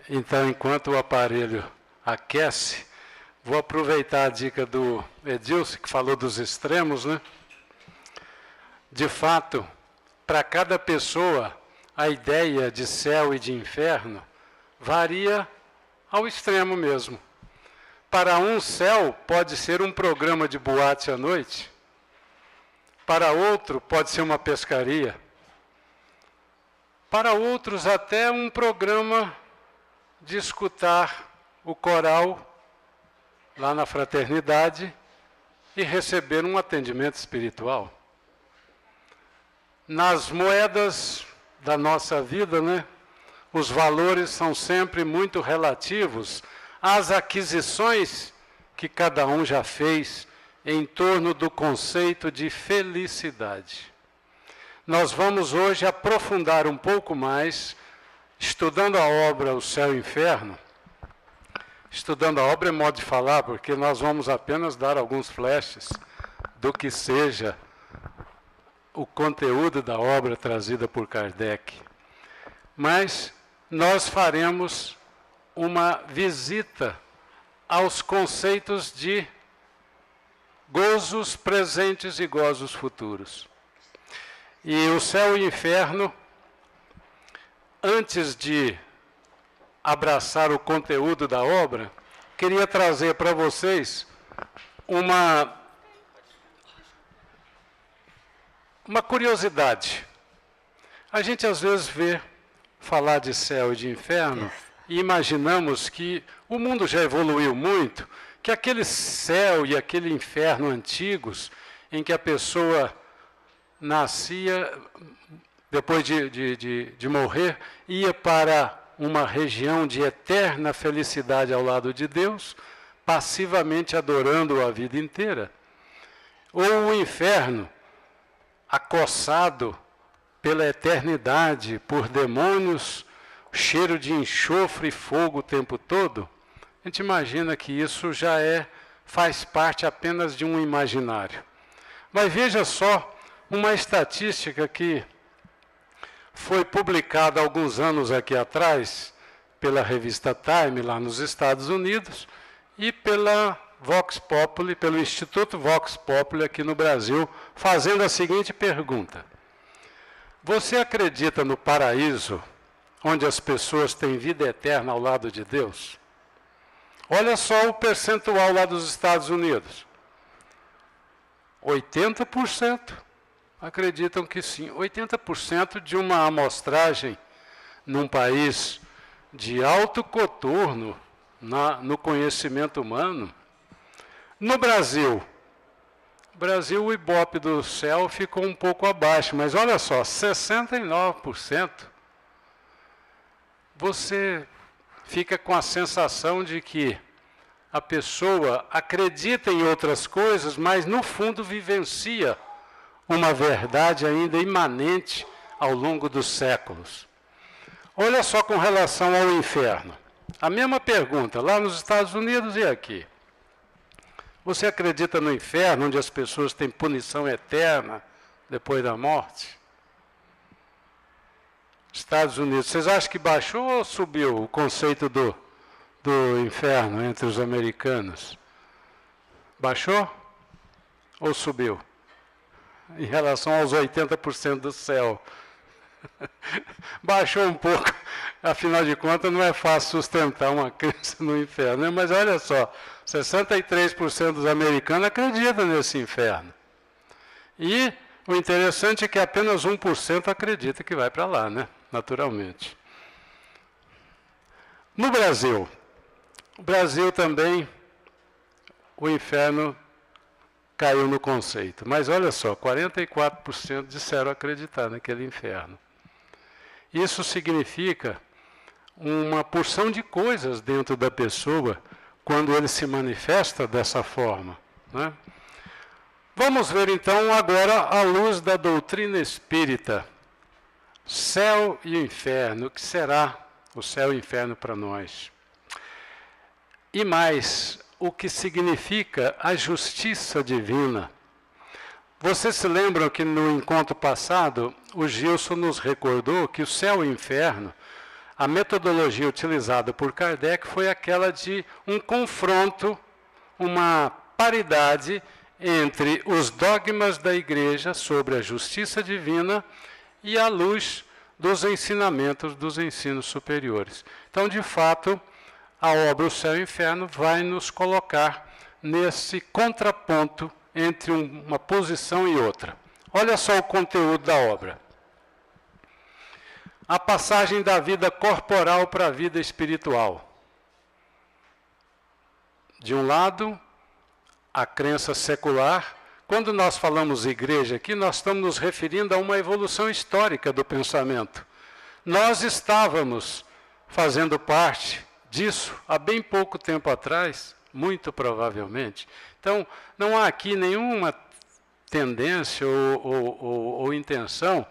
Então, enquanto o aparelho aquece, vou aproveitar a dica do Edilson, que falou dos extremos, né? De fato, para cada pessoa, a ideia de céu e de inferno varia ao extremo mesmo. Para um, céu pode ser um programa de boate à noite, para outro pode ser uma pescaria, para outros até um programa de escutar o coral lá na fraternidade e receber um atendimento espiritual. Nas moedas da nossa vida, né, os valores são sempre muito relativos às aquisições que cada um já fez em torno do conceito de felicidade. Nós vamos hoje aprofundar um pouco mais, estudando a obra O Céu e o Inferno. Estudando a obra é modo de falar, porque nós vamos apenas dar alguns flashes do que seja o conteúdo da obra trazida por Kardec. Mas nós faremos uma visita aos conceitos de gozos presentes e gozos futuros. E o céu e o inferno, antes de abraçar o conteúdo da obra, queria trazer para vocês uma curiosidade. A gente às vezes vê falar de céu e de inferno e imaginamos que o mundo já evoluiu muito, que aquele céu e aquele inferno antigos, em que a pessoa nascia, depois de morrer, ia para uma região de eterna felicidade ao lado de Deus, passivamente adorando-o a vida inteira. Ou o inferno, acossado pela eternidade, por demônios, cheiro de enxofre e fogo o tempo todo. A gente imagina que isso já faz parte apenas de um imaginário. Mas veja só uma estatística que foi publicada há alguns anos aqui atrás pela revista Time, lá nos Estados Unidos, e pela Vox Populi, pelo Instituto Vox Populi aqui no Brasil, fazendo a seguinte pergunta: você acredita no paraíso, onde as pessoas têm vida eterna ao lado de Deus? Olha só o percentual lá dos Estados Unidos. 80% acreditam que sim. 80% de uma amostragem num país de alto coturno no conhecimento humano. No Brasil, o Ibope do céu ficou um pouco abaixo, mas olha só, 69%. Você fica com a sensação de que a pessoa acredita em outras coisas, mas no fundo vivencia uma verdade ainda imanente ao longo dos séculos. Olha só com relação ao inferno. A mesma pergunta, lá nos Estados Unidos e aqui. Você acredita no inferno, onde as pessoas têm punição eterna depois da morte? Estados Unidos, vocês acham que baixou ou subiu o conceito do inferno entre os americanos? Baixou ou subiu? Em relação aos 80% do céu. Baixou um pouco, afinal de contas não é fácil sustentar uma crença no inferno, né? Mas olha só, 63% dos americanos acreditam nesse inferno. E o interessante é que apenas 1% acredita que vai para lá, né? Naturalmente. No Brasil, o Brasil também, o inferno caiu no conceito. Mas olha só, 44% disseram acreditar naquele inferno. Isso significa uma porção de coisas dentro da pessoa quando ele se manifesta dessa forma, né? Vamos ver então agora à luz da doutrina espírita. Céu e inferno, o que será o céu e o inferno para nós? E mais, o que significa a justiça divina. Vocês se lembram que no encontro passado, o Gilson nos recordou que o céu e o inferno, A metodologia utilizada por Kardec foi aquela de um confronto, uma paridade entre os dogmas da Igreja sobre a justiça divina e a luz dos ensinamentos dos ensinos superiores. Então, de fato, a obra O Céu e o Inferno vai nos colocar nesse contraponto entre uma posição e outra. Olha só o conteúdo da obra. A passagem da vida corporal para a vida espiritual. De um lado, a crença secular. Quando nós falamos igreja aqui, nós estamos nos referindo a uma evolução histórica do pensamento. Nós estávamos fazendo parte disso há bem pouco tempo atrás, muito provavelmente. Então, não há aqui nenhuma tendência ou intenção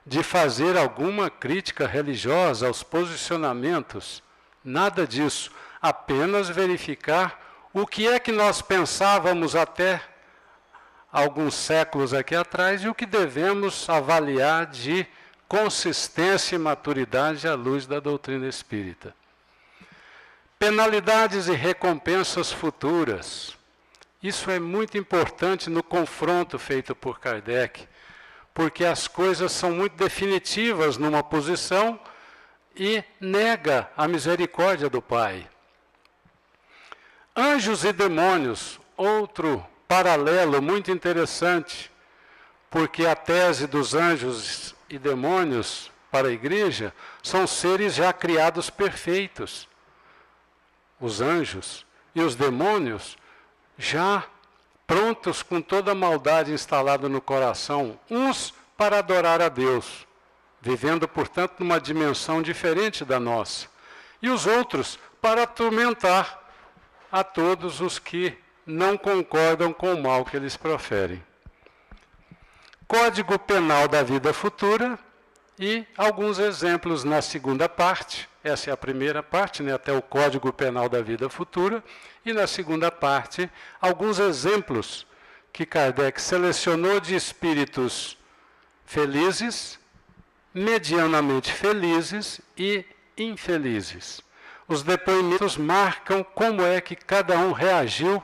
de fazer alguma crítica religiosa aos posicionamentos, nada disso, apenas verificar o que é que nós pensávamos até alguns séculos aqui atrás e o que devemos avaliar de consistência e maturidade à luz da doutrina espírita. Penalidades e recompensas futuras. Isso é muito importante no confronto feito por Kardec, porque as coisas são muito definitivas numa posição e nega a misericórdia do Pai. Anjos e demônios, outro paralelo muito interessante, porque a tese dos anjos e demônios para a Igreja são seres já criados perfeitos. Os anjos e os demônios já prontos com toda a maldade instalada no coração, uns para adorar a Deus, vivendo, portanto, numa dimensão diferente da nossa, e os outros para atormentar a todos os que não concordam com o mal que eles proferem. Código Penal da Vida Futura e alguns exemplos na segunda parte. Essa é a primeira parte, né, até o Código Penal da Vida Futura. E na segunda parte, alguns exemplos que Kardec selecionou de espíritos felizes, medianamente felizes e infelizes. Os depoimentos marcam como é que cada um reagiu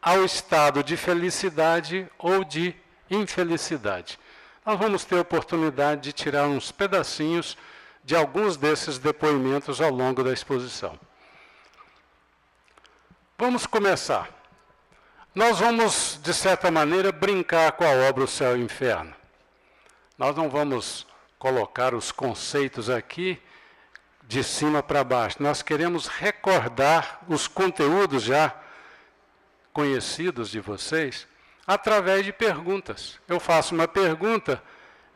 ao estado de felicidade ou de infelicidade. Nós vamos ter a oportunidade de tirar uns pedacinhos de alguns desses depoimentos ao longo da exposição. Vamos começar. Nós vamos, de certa maneira, brincar com a obra O Céu e o Inferno. Nós não vamos colocar os conceitos aqui de cima para baixo. Nós queremos recordar os conteúdos já conhecidos de vocês através de perguntas. Eu faço uma pergunta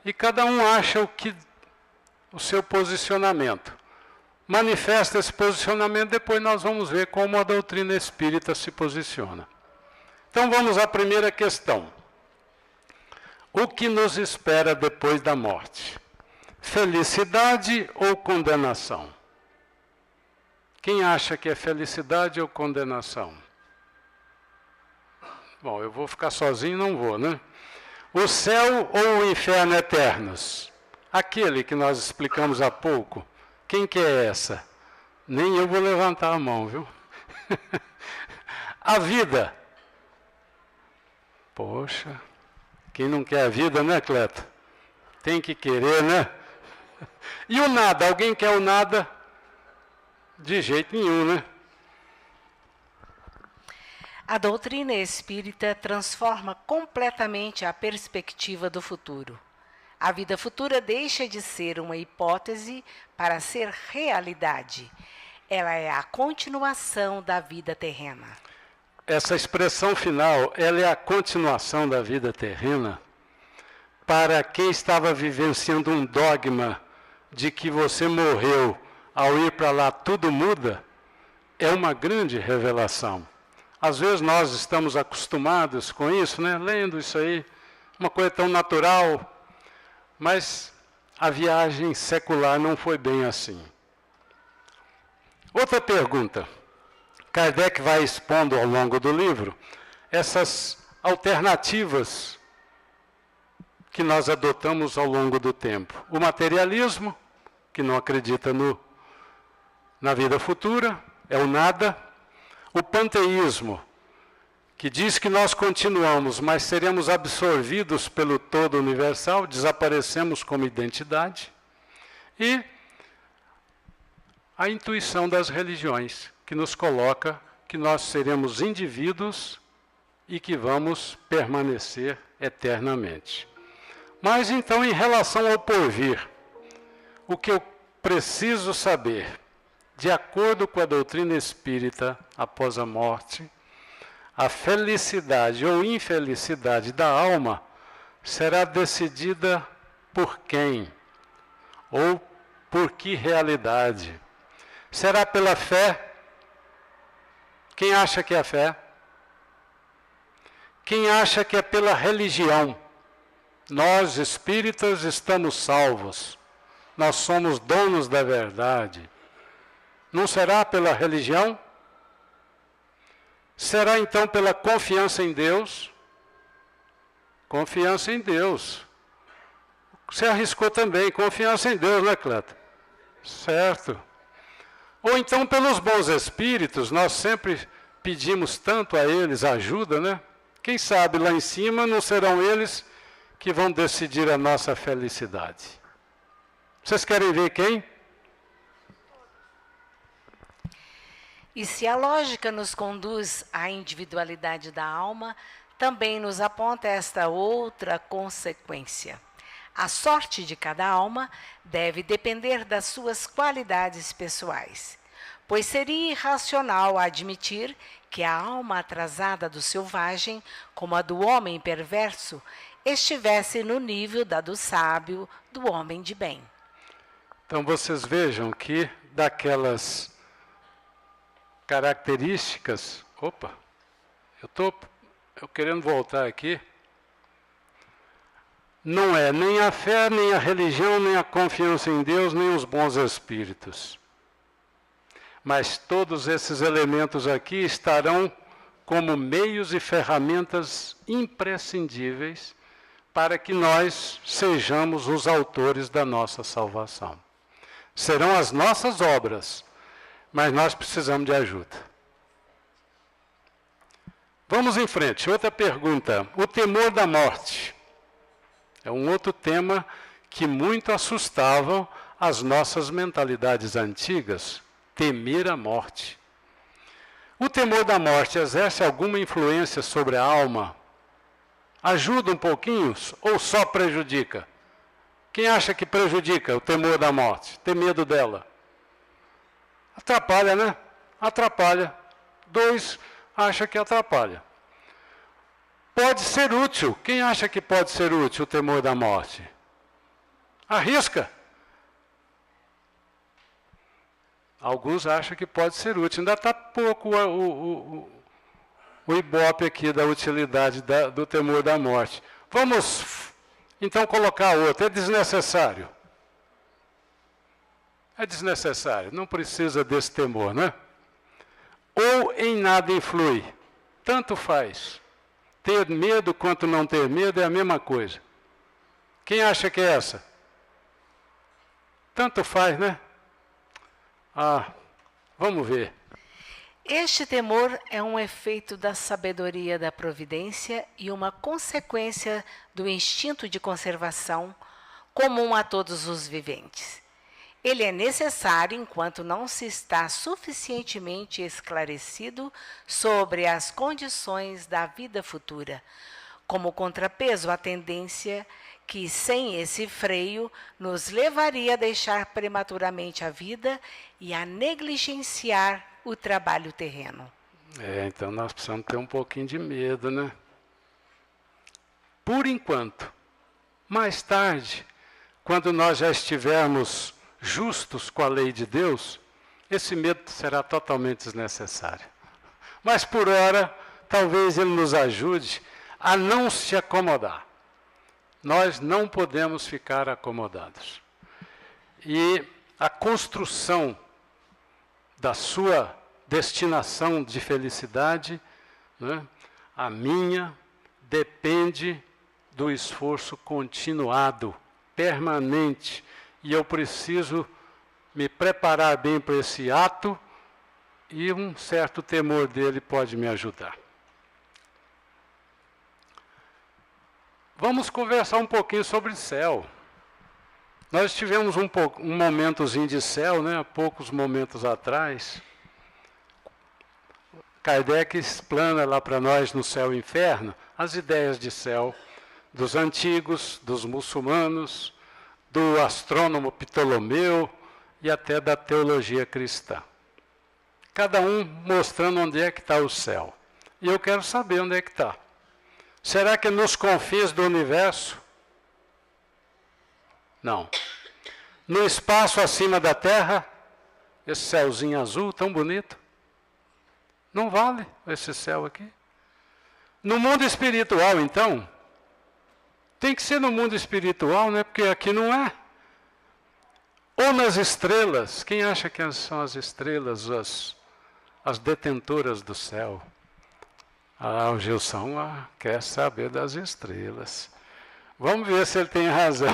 e cada um acha o seu posicionamento. Manifesta esse posicionamento, depois nós vamos ver como a doutrina espírita se posiciona. Então vamos à primeira questão. O que nos espera depois da morte? Felicidade ou condenação? Quem acha que é felicidade ou condenação? Bom, eu vou ficar sozinho, não vou, né? O céu ou o inferno eternos? Aquele que nós explicamos há pouco. Quem que é essa? Nem eu vou levantar a mão, viu? A vida. Poxa, quem não quer a vida, né, Cleto? Tem que querer, né? E o nada? Alguém quer o nada? De jeito nenhum, né? A doutrina espírita transforma completamente a perspectiva do futuro. A vida futura deixa de ser uma hipótese para ser realidade. Ela é a continuação da vida terrena. Essa expressão final, ela é a continuação da vida terrena para quem estava vivenciando um dogma de que você morreu, ao ir para lá tudo muda, é uma grande revelação. Às vezes nós estamos acostumados com isso, né? Lendo isso aí, uma coisa tão natural, mas a viagem secular não foi bem assim. Outra pergunta. Kardec vai expondo ao longo do livro essas alternativas que nós adotamos ao longo do tempo. O materialismo, que não acredita no na vida futura, é o nada. O panteísmo, que diz que nós continuamos, mas seremos absorvidos pelo todo universal, desaparecemos como identidade. E a intuição das religiões, que nos coloca que nós seremos indivíduos e que vamos permanecer eternamente. Mas então, em relação ao porvir, o que eu preciso saber, de acordo com a doutrina espírita, após a morte, a felicidade ou infelicidade da alma será decidida por quem? Ou por que realidade? Será pela fé? Quem acha que é a fé? Quem acha que é pela religião? Nós, espíritas, estamos salvos. Nós somos donos da verdade. Não será pela religião? Será então pela confiança em Deus? Confiança em Deus. Você arriscou também, confiança em Deus, né, Cleto? Certo. Ou então pelos bons espíritos, nós sempre pedimos tanto a eles ajuda, né? Quem sabe lá em cima não serão eles que vão decidir a nossa felicidade. Vocês querem ver quem? E se a lógica nos conduz à individualidade da alma, também nos aponta esta outra consequência. A sorte de cada alma deve depender das suas qualidades pessoais, pois seria irracional admitir que a alma atrasada do selvagem, como a do homem perverso, estivesse no nível da do sábio, do homem de bem. Então vocês vejam que daquelas características... Opa, eu querendo voltar aqui. Não é nem a fé, nem a religião, nem a confiança em Deus, nem os bons espíritos. Mas todos esses elementos aqui estarão como meios e ferramentas imprescindíveis para que nós sejamos os autores da nossa salvação. Serão as nossas obras, mas nós precisamos de ajuda. Vamos em frente. Outra pergunta. O temor da morte. É um outro tema que muito assustava as nossas mentalidades antigas. Temer a morte. O temor da morte exerce alguma influência sobre a alma? Ajuda um pouquinho ou só prejudica? Quem acha que prejudica o temor da morte? Ter medo dela? Atrapalha, né? Atrapalha. 2 acha que atrapalha. Pode ser útil. Quem acha que pode ser útil o temor da morte? Arrisca. Alguns acham que pode ser útil. Ainda está pouco o ibope aqui da utilidade do temor da morte. Vamos, então, colocar outro. É desnecessário. É desnecessário. Não precisa desse temor, né? Ou em nada influi. Tanto faz. Ter medo quanto não ter medo é a mesma coisa. Quem acha que é essa? Tanto faz, né? Vamos ver. Este temor é um efeito da sabedoria da providência e uma consequência do instinto de conservação comum a todos os viventes. Ele é necessário enquanto não se está suficientemente esclarecido sobre as condições da vida futura, como contrapeso à tendência que, sem esse freio, nos levaria a deixar prematuramente a vida e a negligenciar o trabalho terreno. Então nós precisamos ter um pouquinho de medo, né? Por enquanto. Mais tarde, quando nós já estivermos justos com a lei de Deus, esse medo será totalmente desnecessário. Mas por hora, talvez ele nos ajude a não se acomodar. Nós não podemos ficar acomodados. E a construção da sua destinação de felicidade, né, a minha, depende do esforço continuado, permanente. E eu preciso me preparar bem para esse ato, e um certo temor dele pode me ajudar. Vamos conversar um pouquinho sobre céu. Nós tivemos um momentozinho de céu, né, há poucos momentos atrás. Kardec explana lá para nós no céu e inferno as ideias de céu dos antigos, dos muçulmanos, do astrônomo Ptolomeu e até da teologia cristã. Cada um mostrando onde é que está o céu. E eu quero saber onde é que está. Será que nos confins do universo? Não. No espaço acima da Terra, esse céuzinho azul tão bonito, não vale esse céu aqui. No mundo espiritual, então, tem que ser no mundo espiritual, né? Porque aqui não é. Ou nas estrelas. Quem acha que são as estrelas, as detentoras do céu? O Gilson quer saber das estrelas. Vamos ver se ele tem razão.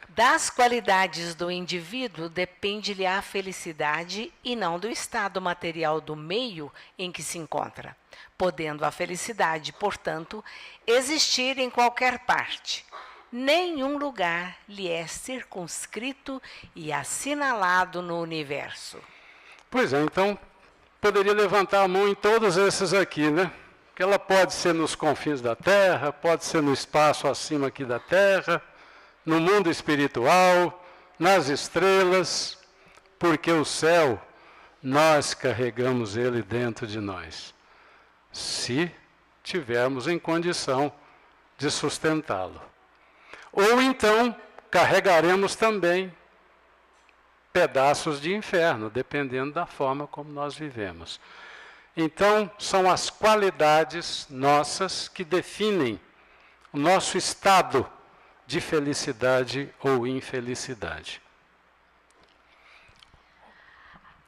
Das qualidades do indivíduo depende-lhe a felicidade e não do estado material do meio em que se encontra, podendo a felicidade, portanto, existir em qualquer parte. Nenhum lugar lhe é circunscrito e assinalado no universo. Pois é, então poderia levantar a mão em todos esses aqui, né? Que ela pode ser nos confins da Terra, pode ser no espaço acima aqui da Terra, no mundo espiritual, nas estrelas, porque o céu, nós carregamos ele dentro de nós, se tivermos em condição de sustentá-lo. Ou então, carregaremos também pedaços de inferno, dependendo da forma como nós vivemos. Então, são as qualidades nossas que definem o nosso estado de felicidade ou infelicidade.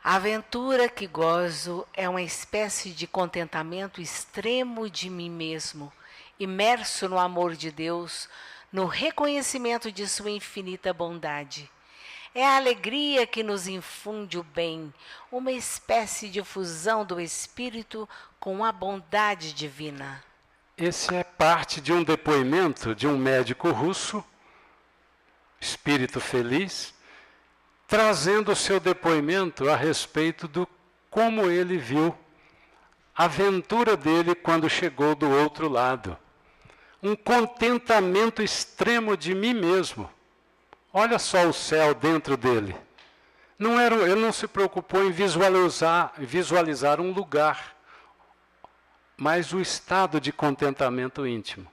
A aventura que gozo é uma espécie de contentamento extremo de mim mesmo, imerso no amor de Deus, no reconhecimento de sua infinita bondade. É a alegria que nos infunde o bem, uma espécie de fusão do espírito com a bondade divina. Esse é parte de um depoimento de um médico russo, espírito feliz, trazendo o seu depoimento a respeito do como ele viu a aventura dele quando chegou do outro lado. Um contentamento extremo de mim mesmo. Olha só o céu dentro dele. Ele não se preocupou em visualizar um lugar, mas o estado de contentamento íntimo.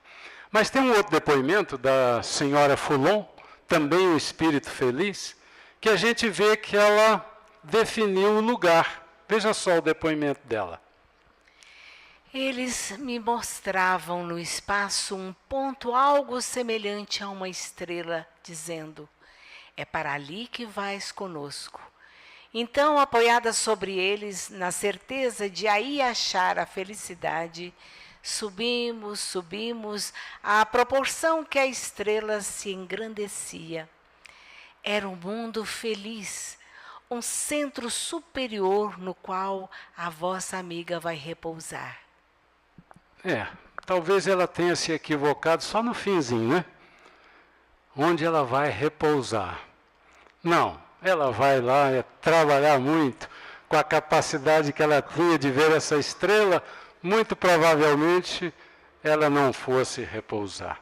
Mas tem um outro depoimento da senhora Foulon, também um espírito feliz, que a gente vê que ela definiu o lugar. Veja só o depoimento dela. Eles me mostravam no espaço um ponto algo semelhante a uma estrela, dizendo: é para ali que vais conosco. Então, apoiada sobre eles, na certeza de aí achar a felicidade, subimos, à proporção que a estrela se engrandecia. Era um mundo feliz, um centro superior no qual a vossa amiga vai repousar. Talvez ela tenha se equivocado só no finzinho, né? Onde ela vai repousar. Não, ela vai lá trabalhar muito, com a capacidade que ela tinha de ver essa estrela, muito provavelmente ela não fosse repousar.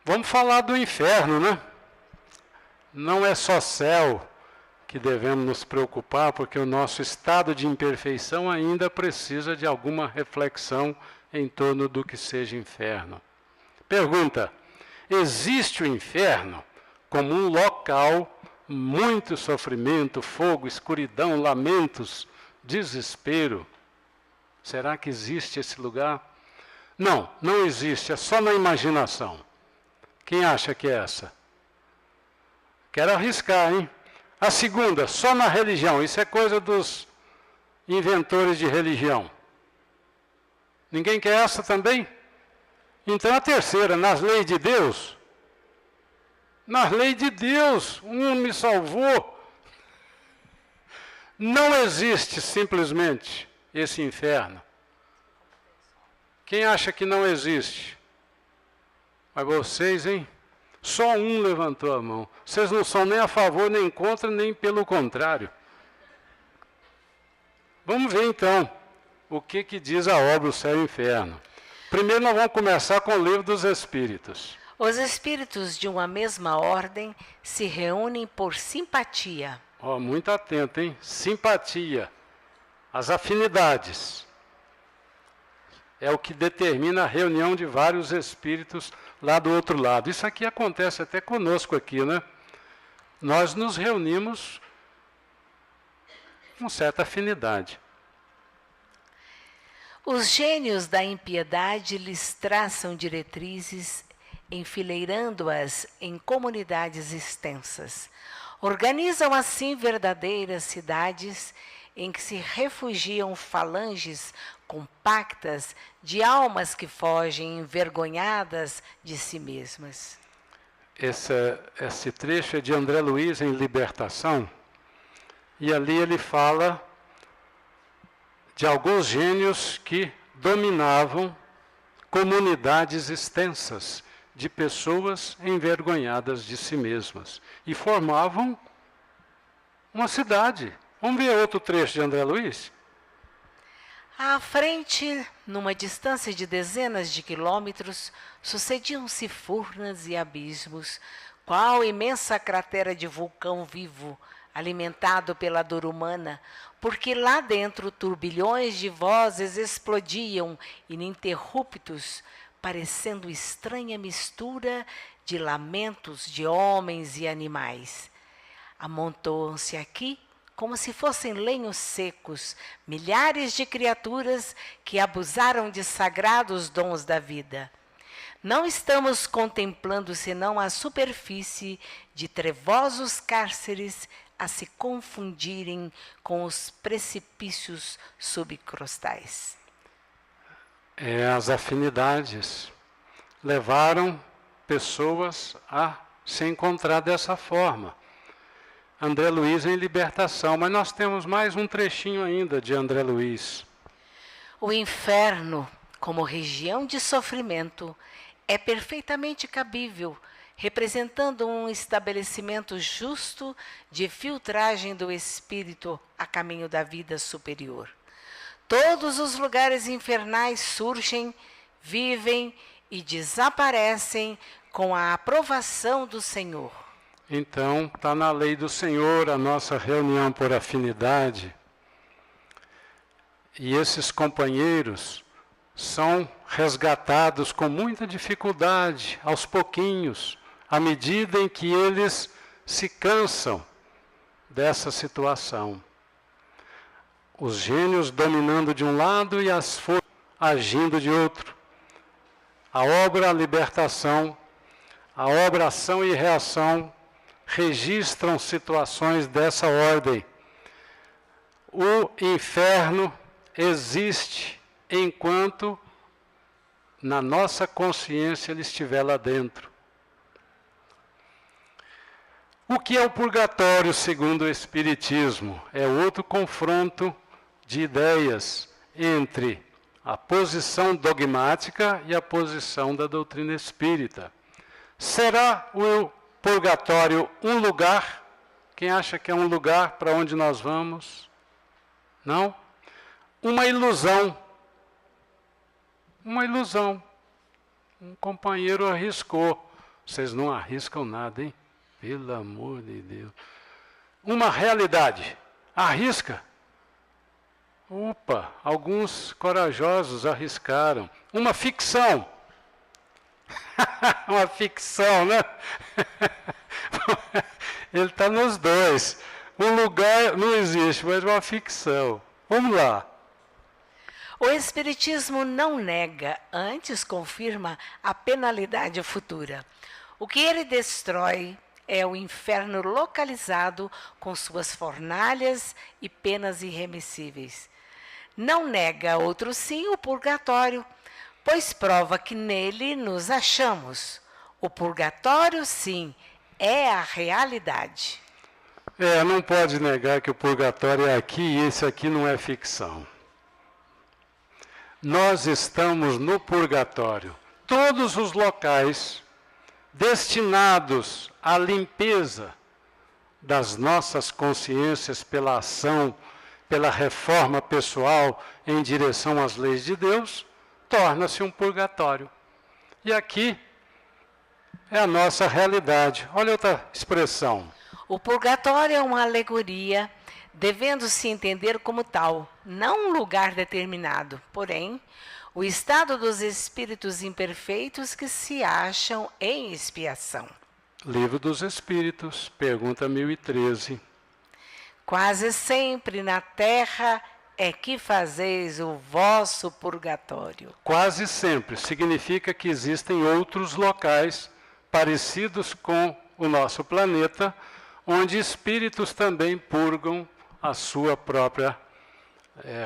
Vamos falar do inferno, né? Não é só céu que devemos nos preocupar, porque o nosso estado de imperfeição ainda precisa de alguma reflexão em torno do que seja inferno. Pergunta: existe o inferno como um local, muito sofrimento, fogo, escuridão, lamentos, desespero? Será que existe esse lugar? Não, não existe, é só na imaginação. Quem acha que é essa? Quero arriscar, hein? A segunda, só na religião. Isso é coisa dos inventores de religião. Ninguém quer essa também? Então a terceira, nas leis de Deus. Na lei de Deus, um me salvou. Não existe simplesmente esse inferno. Quem acha que não existe? Mas vocês, hein? Só um levantou a mão. Vocês não são nem a favor, nem contra, nem pelo contrário. Vamos ver então o que diz a obra O Céu e o Inferno. Primeiro nós vamos começar com o Livro dos Espíritos. Os espíritos de uma mesma ordem se reúnem por simpatia. Muito atento, hein? Simpatia. As afinidades. É o que determina a reunião de vários espíritos lá do outro lado. Isso aqui acontece até conosco aqui, né? Nós nos reunimos com certa afinidade. Os gênios da impiedade lhes traçam diretrizes, enfileirando-as em comunidades extensas. Organizam assim verdadeiras cidades em que se refugiam falanges compactas de almas que fogem envergonhadas de si mesmas. Esse trecho é de André Luiz em Libertação, e ali ele fala de alguns gênios que dominavam comunidades extensas de pessoas envergonhadas de si mesmas e formavam uma cidade. Vamos ver outro trecho de André Luiz? À frente, numa distância de dezenas de quilômetros, sucediam-se furnas e abismos, qual imensa cratera de vulcão vivo, alimentado pela dor humana, porque lá dentro turbilhões de vozes explodiam ininterruptos, parecendo estranha mistura de lamentos de homens e animais. Amontoam-se aqui, como se fossem lenhos secos, milhares de criaturas que abusaram de sagrados dons da vida. Não estamos contemplando senão a superfície de trevosos cárceres a se confundirem com os precipícios subcrostais. As afinidades levaram pessoas a se encontrar dessa forma. André Luiz em Libertação, mas nós temos mais um trechinho ainda de André Luiz. O inferno, como região de sofrimento, é perfeitamente cabível, representando um estabelecimento justo de filtragem do espírito a caminho da vida superior. Todos os lugares infernais surgem, vivem e desaparecem com a aprovação do Senhor. Então, está na lei do Senhor a nossa reunião por afinidade. E esses companheiros são resgatados com muita dificuldade, aos pouquinhos, à medida em que eles se cansam dessa situação. Os gênios dominando de um lado e as forças agindo de outro. A obra Libertação, a obra Ação e Reação, registram situações dessa ordem. O inferno existe enquanto na nossa consciência ele estiver lá dentro. O que é o purgatório, segundo o Espiritismo? É outro confronto de ideias entre a posição dogmática e a posição da doutrina espírita. Será o purgatório um lugar? Quem acha que é um lugar para onde nós vamos? Não? Uma ilusão. Uma ilusão. Um companheiro arriscou. Vocês não arriscam nada, hein? Pelo amor de Deus. Uma realidade. Arrisca. Opa, alguns corajosos arriscaram. Uma ficção. Uma ficção, né? Ele está nos dois. Um lugar não existe, mas uma ficção. Vamos lá. O Espiritismo não nega, antes confirma a penalidade futura. O que ele destrói é o inferno localizado com suas fornalhas e penas irremissíveis. Não nega, outro sim, o purgatório, pois prova que nele nos achamos. O purgatório, sim, é a realidade. Não pode negar que o purgatório é aqui e esse aqui não é ficção. Nós estamos no purgatório. Todos os locais destinados à limpeza das nossas consciências pela ação, pela reforma pessoal em direção às leis de Deus, torna-se um purgatório. E aqui é a nossa realidade. Olha outra expressão. O purgatório é uma alegoria, devendo se entender como tal, não um lugar determinado, porém, o estado dos espíritos imperfeitos que se acham em expiação. Livro dos Espíritos, pergunta 1013. Quase sempre na terra é que fazeis o vosso purgatório. Quase sempre significa que existem outros locais parecidos com o nosso planeta, onde espíritos também purgam a sua própria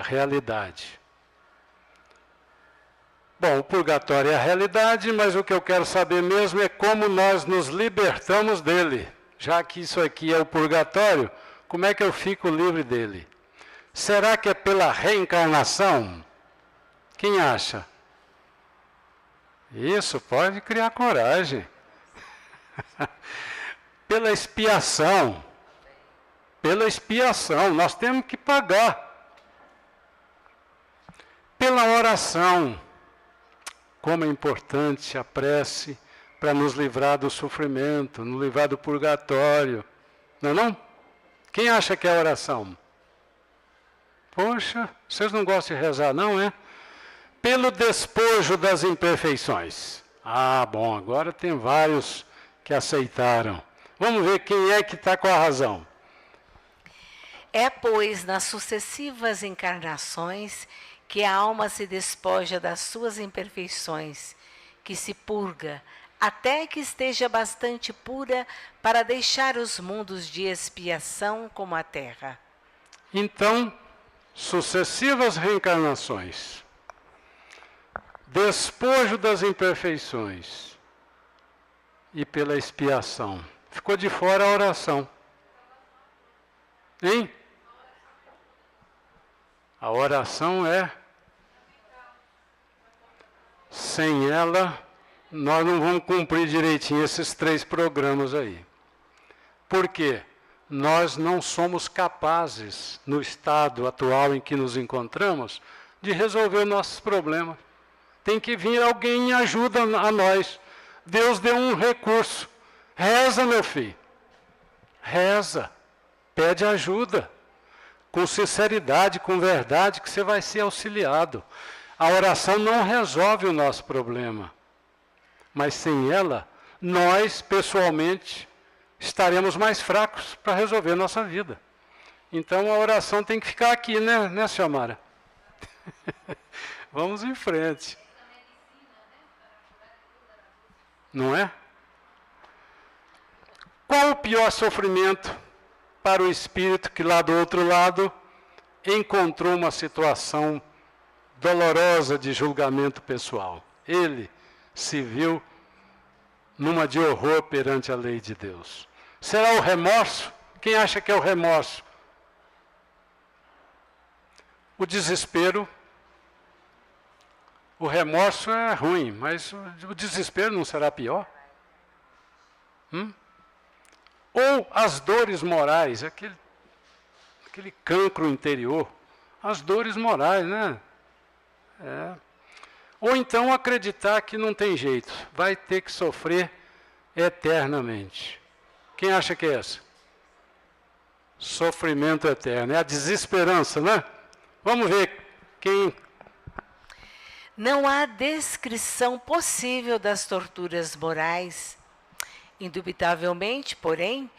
realidade. Bom, o purgatório é a realidade, mas o que eu quero saber mesmo é como nós nos libertamos dele. Já que isso aqui é o purgatório, como é que eu fico livre dele? Será que é pela reencarnação? Quem acha? Isso, pode criar coragem. Pela expiação. Pela expiação, nós temos que pagar. Pela oração. Como é importante a prece para nos livrar do sofrimento, nos livrar do purgatório. Não é não? Quem acha que é a oração? Poxa, vocês não gostam de rezar não, é? Pelo despojo das imperfeições. Ah, bom, agora tem vários que aceitaram. Vamos ver quem é que está com a razão. É, pois, nas sucessivas encarnações que a alma se despoja das suas imperfeições, que se purga, até que esteja bastante pura para deixar os mundos de expiação como a terra. Então, sucessivas reencarnações, despojo das imperfeições e pela expiação. Ficou de fora a oração. Hein? A oração sem ela, nós não vamos cumprir direitinho esses 3 programas aí. Por quê? Nós não somos capazes, no estado atual em que nos encontramos, de resolver nossos problemas. Tem que vir alguém em ajuda a nós. Deus deu um recurso. Reza, meu filho. Reza. Pede ajuda. Com sinceridade, com verdade, que você vai ser auxiliado. A oração não resolve o nosso problema. Mas sem ela, nós, pessoalmente, estaremos mais fracos para resolver a nossa vida. Então a oração tem que ficar aqui, né Xiomara? Vamos em frente. Não é? Qual o pior sofrimento para o espírito que lá do outro lado encontrou uma situação dolorosa de julgamento pessoal? Ele se viu numa de horror perante a lei de Deus. Será o remorso? Quem acha que é o remorso? O desespero. O remorso é ruim, mas o desespero não será pior? Ou as dores morais, aquele cancro interior, as dores morais, né? Ou então acreditar que não tem jeito, vai ter que sofrer eternamente. Quem acha que é essa? Sofrimento eterno, é a desesperança, né? Vamos ver quem... Não há descrição possível das torturas morais. Indubitavelmente, porém,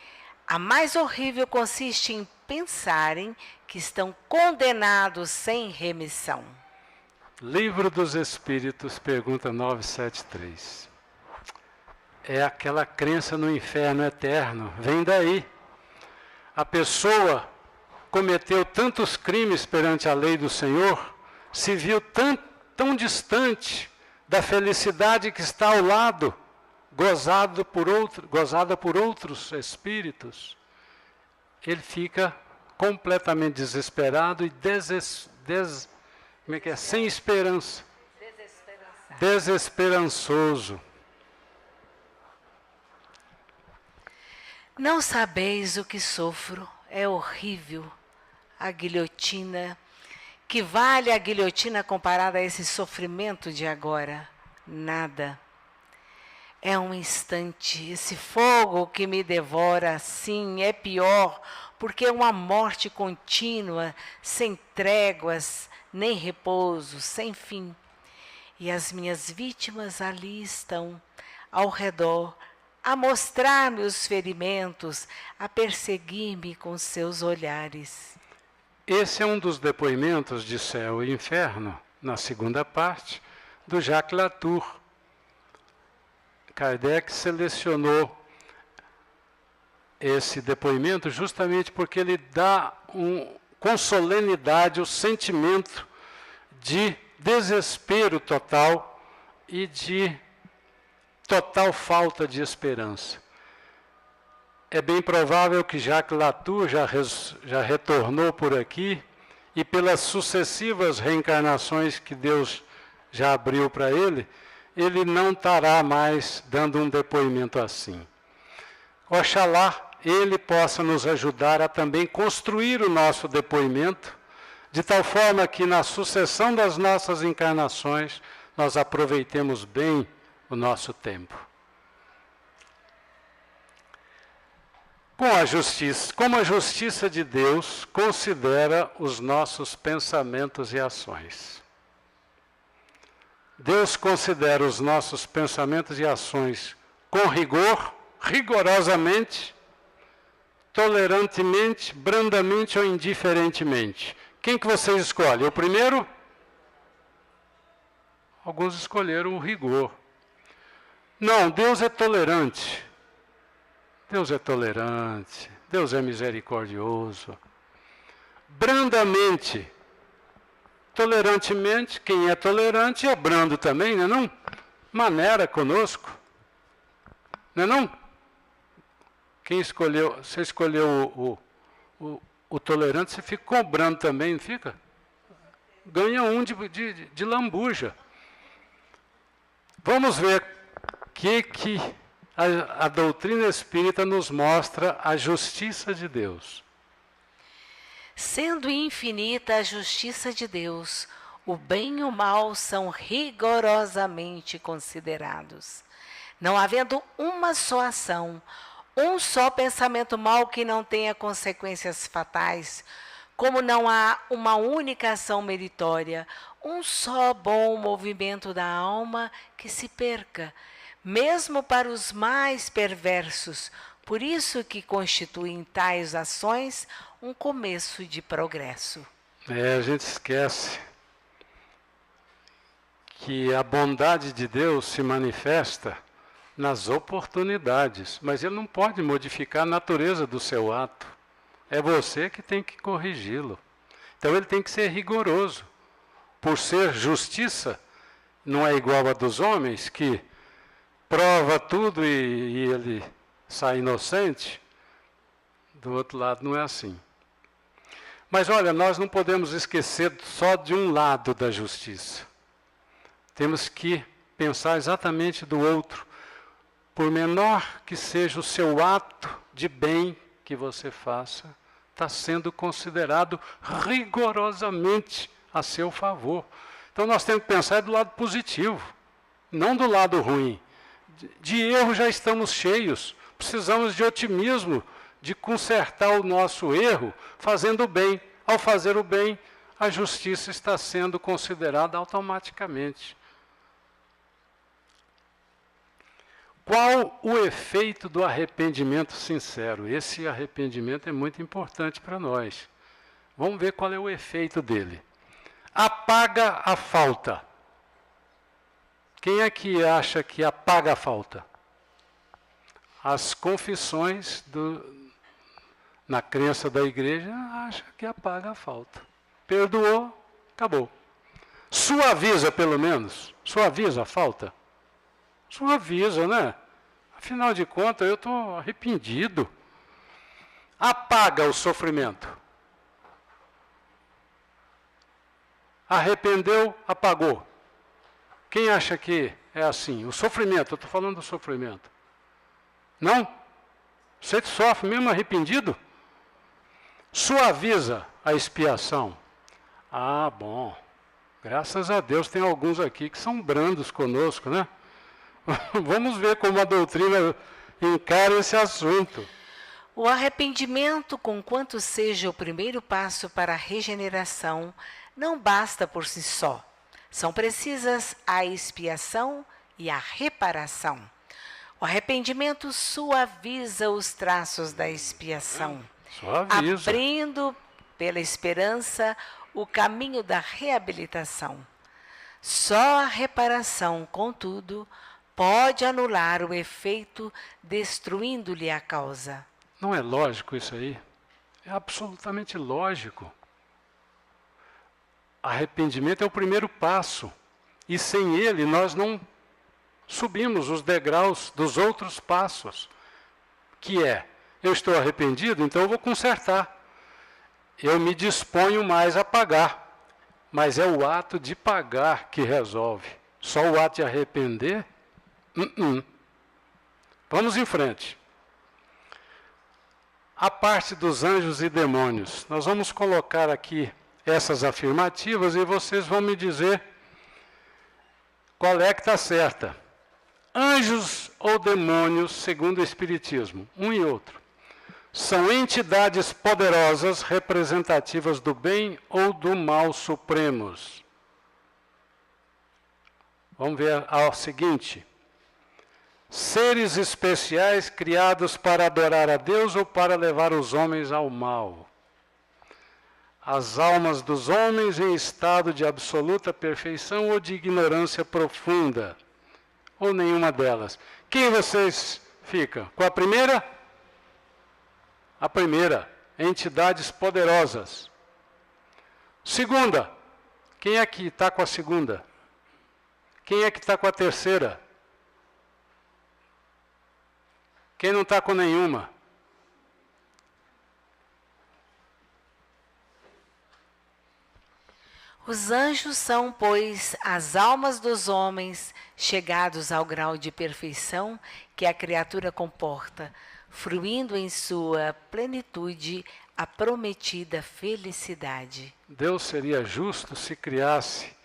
a mais horrível consiste em pensarem que estão condenados sem remissão. Livro dos Espíritos, pergunta 973. É aquela crença no inferno eterno, vem daí. A pessoa cometeu tantos crimes perante a lei do Senhor, se viu tão distante da felicidade que está ao lado, gozada por outros espíritos, ele fica completamente desesperado e sem esperança. Desesperançoso. Não sabeis o que sofro, é horrível. A guilhotina, que vale a guilhotina comparada a esse sofrimento de agora? Nada. É um instante, esse fogo que me devora, sim, é pior, porque é uma morte contínua, sem tréguas, nem repouso, sem fim. E as minhas vítimas ali estão, ao redor, a mostrar-me os ferimentos, a perseguir-me com seus olhares. Esse é um dos depoimentos de Céu e Inferno, na segunda parte, do Jacques Latour. Kardec selecionou esse depoimento justamente porque ele dá com solenidade o sentimento de desespero total e de total falta de esperança. É bem provável que Jacques Latour já retornou por aqui e pelas sucessivas reencarnações que Deus já abriu para ele, ele não estará mais dando um depoimento assim. Oxalá ele possa nos ajudar a também construir o nosso depoimento, de tal forma que na sucessão das nossas encarnações nós aproveitemos bem o nosso tempo. Como a justiça de Deus considera os nossos pensamentos e ações. Deus considera os nossos pensamentos e ações com rigor, rigorosamente, tolerantemente, brandamente ou indiferentemente. Quem que vocês escolhem? O primeiro? Alguns escolheram o rigor. Não, Deus é tolerante. Deus é tolerante. Deus é misericordioso. Brandamente. Tolerantemente, quem é tolerante é brando também, não é não? Maneira conosco. Não é não? Quem escolheu, você escolheu o tolerante, você fica cobrando também, não fica? Ganha um de lambuja. Vamos ver que a doutrina espírita nos mostra a justiça de Deus. Sendo infinita a justiça de Deus, o bem e o mal são rigorosamente considerados. Não havendo uma só ação, um só pensamento mau que não tenha consequências fatais, como não há uma única ação meritória, um só bom movimento da alma que se perca, mesmo para os mais perversos. Por isso que constituem tais ações um começo de progresso. A gente esquece que a bondade de Deus se manifesta nas oportunidades, mas Ele não pode modificar a natureza do seu ato. É você que tem que corrigi-lo. Então Ele tem que ser rigoroso. Por ser justiça, não é igual a dos homens, que prova tudo e ele sai inocente. Do outro lado não é assim. Mas olha, nós não podemos esquecer só de um lado da justiça. Temos que pensar exatamente do outro. Por menor que seja o seu ato de bem que você faça, está sendo considerado rigorosamente a seu favor. Então nós temos que pensar do lado positivo, não do lado ruim. De erro já estamos cheios, precisamos de otimismo, de consertar o nosso erro fazendo o bem. Ao fazer o bem, a justiça está sendo considerada automaticamente. Qual o efeito do arrependimento sincero? Esse arrependimento é muito importante para nós. Vamos ver qual é o efeito dele. Apaga a falta. Quem é que acha que apaga a falta? As confissões na crença da igreja acha que apaga a falta. Perdoou, acabou. Suaviza pelo menos. Suaviza a falta. Suaviza, né? Afinal de contas, eu estou arrependido. Apaga o sofrimento. Arrependeu, apagou. Quem acha que é assim? O sofrimento, eu estou falando do sofrimento. Não? Você sofre mesmo arrependido? Suaviza a expiação. Ah, bom. Graças a Deus tem alguns aqui que são brandos conosco, né? Vamos ver como a doutrina encara esse assunto. O arrependimento, conquanto seja o primeiro passo para a regeneração, não basta por si só. São precisas a expiação e a reparação. O arrependimento suaviza os traços da expiação, abrindo pela esperança o caminho da reabilitação. Só a reparação, contudo, pode anular o efeito, destruindo-lhe a causa. Não é lógico isso aí? É absolutamente lógico. Arrependimento é o primeiro passo. E sem ele nós não subimos os degraus dos outros passos. Que é, eu estou arrependido, então eu vou consertar. Eu me disponho mais a pagar. Mas é o ato de pagar que resolve. Só o ato de arrepender? Vamos em frente. A parte dos anjos e demônios. Nós vamos colocar aqui essas afirmativas e vocês vão me dizer qual é que está certa. Anjos ou demônios, segundo o Espiritismo, um e outro, são entidades poderosas representativas do bem ou do mal supremos. Vamos ver ao seguinte. Seres especiais criados para adorar a Deus ou para levar os homens ao mal. As almas dos homens em estado de absoluta perfeição ou de ignorância profunda. Ou nenhuma delas. Quem vocês ficam? Com a primeira? A primeira. Entidades poderosas. Segunda. Quem é que está com a segunda? Quem é que está com a terceira? Quem não está com nenhuma? Os anjos são, pois, as almas dos homens chegados ao grau de perfeição que a criatura comporta, fruindo em sua plenitude a prometida felicidade. Deus seria justo se criasse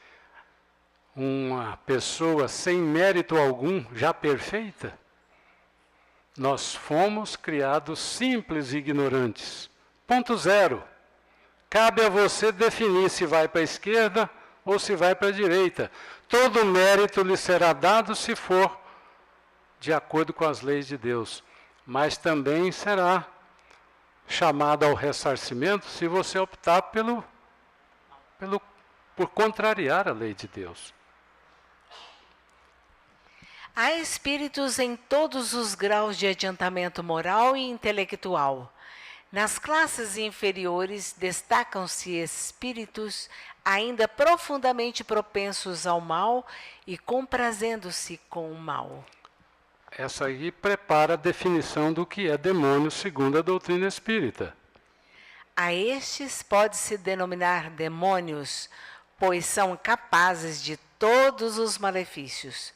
uma pessoa sem mérito algum, já perfeita? Nós fomos criados simples e ignorantes. Ponto zero. Cabe a você definir se vai para a esquerda ou se vai para a direita. Todo mérito lhe será dado se for de acordo com as leis de Deus. Mas também será chamado ao ressarcimento se você optar por contrariar a lei de Deus. Há espíritos em todos os graus de adiantamento moral e intelectual. Nas classes inferiores destacam-se espíritos ainda profundamente propensos ao mal e comprazendo-se com o mal. Essa aí prepara a definição do que é demônio segundo a doutrina espírita. A estes pode-se denominar demônios, pois são capazes de todos os malefícios.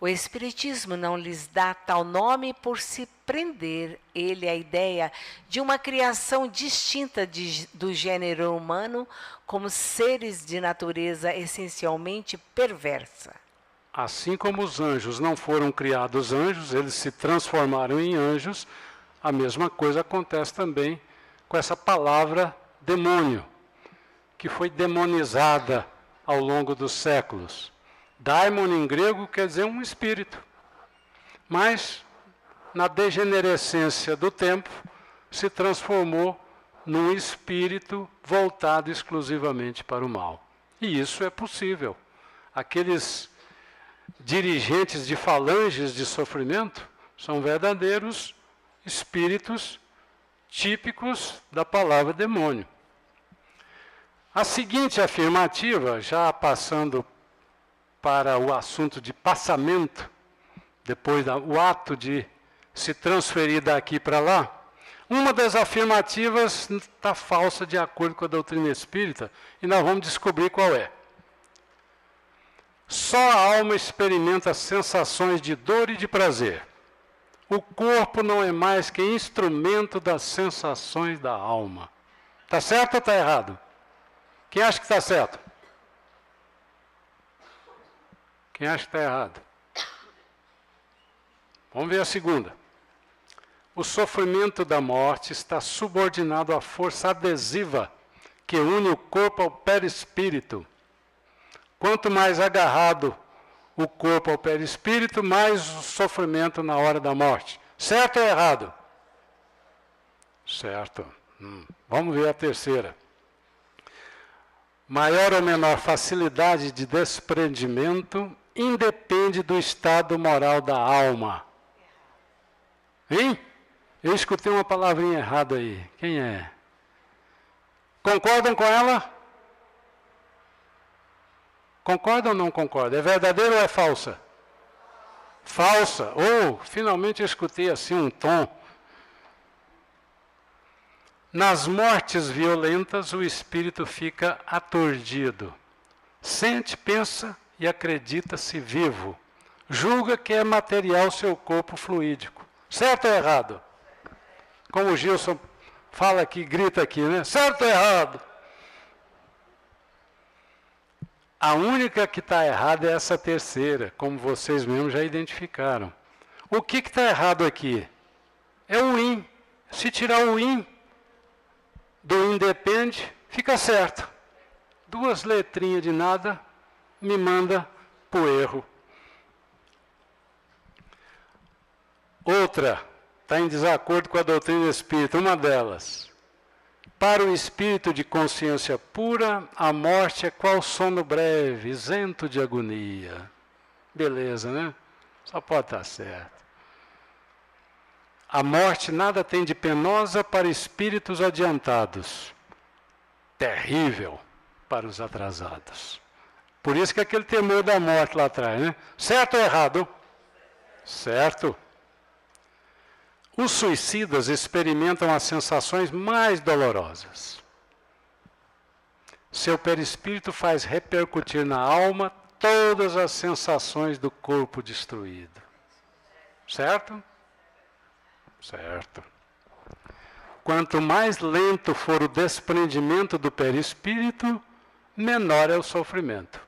O Espiritismo não lhes dá tal nome por se prender ele à ideia de uma criação distinta do gênero humano como seres de natureza essencialmente perversa. Assim como os anjos não foram criados anjos, eles se transformaram em anjos, a mesma coisa acontece também com essa palavra demônio, que foi demonizada ao longo dos séculos. Daimon em grego quer dizer um espírito, mas na degenerescência do tempo se transformou num espírito voltado exclusivamente para o mal. E isso é possível. Aqueles dirigentes de falanges de sofrimento são verdadeiros espíritos típicos da palavra demônio. A seguinte afirmativa, já passando para o assunto de passamento, depois do ato de se transferir daqui para lá? Uma das afirmativas está falsa de acordo com a doutrina espírita, e nós vamos descobrir qual é. Só a alma experimenta sensações de dor e de prazer. O corpo não é mais que instrumento das sensações da alma. Está certo ou está errado? Quem acha que está certo? Quem acha que está errado? Vamos ver a segunda. O sofrimento da morte está subordinado à força adesiva que une o corpo ao perispírito. Quanto mais agarrado o corpo ao perispírito, mais o sofrimento na hora da morte. Certo ou errado? Certo. Vamos ver a terceira. Maior ou menor facilidade de desprendimento independe do estado moral da alma. Hein? Eu escutei uma palavrinha errada aí. Quem é? Concordam com ela? Concordam ou não concordam? É verdadeira ou é falsa? Falsa. Finalmente eu escutei assim um tom. Nas mortes violentas, o espírito fica aturdido. Sente, pensa e acredita-se vivo. Julga que é material seu corpo fluídico. Certo ou errado? Como o Gilson fala aqui, grita aqui, né? Certo ou errado? A única que está errada é essa terceira, como vocês mesmos já identificaram. O que está errado aqui? É o in. Se tirar o in do independe, fica certo. 2 letrinhas de nada me manda para o erro. Outra, está em desacordo com a doutrina espírita, uma delas. Para o espírito de consciência pura, a morte é qual sono breve, isento de agonia. Beleza, né? Só pode estar certo. A morte nada tem de penosa para espíritos adiantados. Terrível para os atrasados. Por isso que aquele temor da morte lá atrás, né? Certo ou errado? Certo. Os suicidas experimentam as sensações mais dolorosas. Seu perispírito faz repercutir na alma todas as sensações do corpo destruído. Certo? Certo. Quanto mais lento for o desprendimento do perispírito, menor é o sofrimento.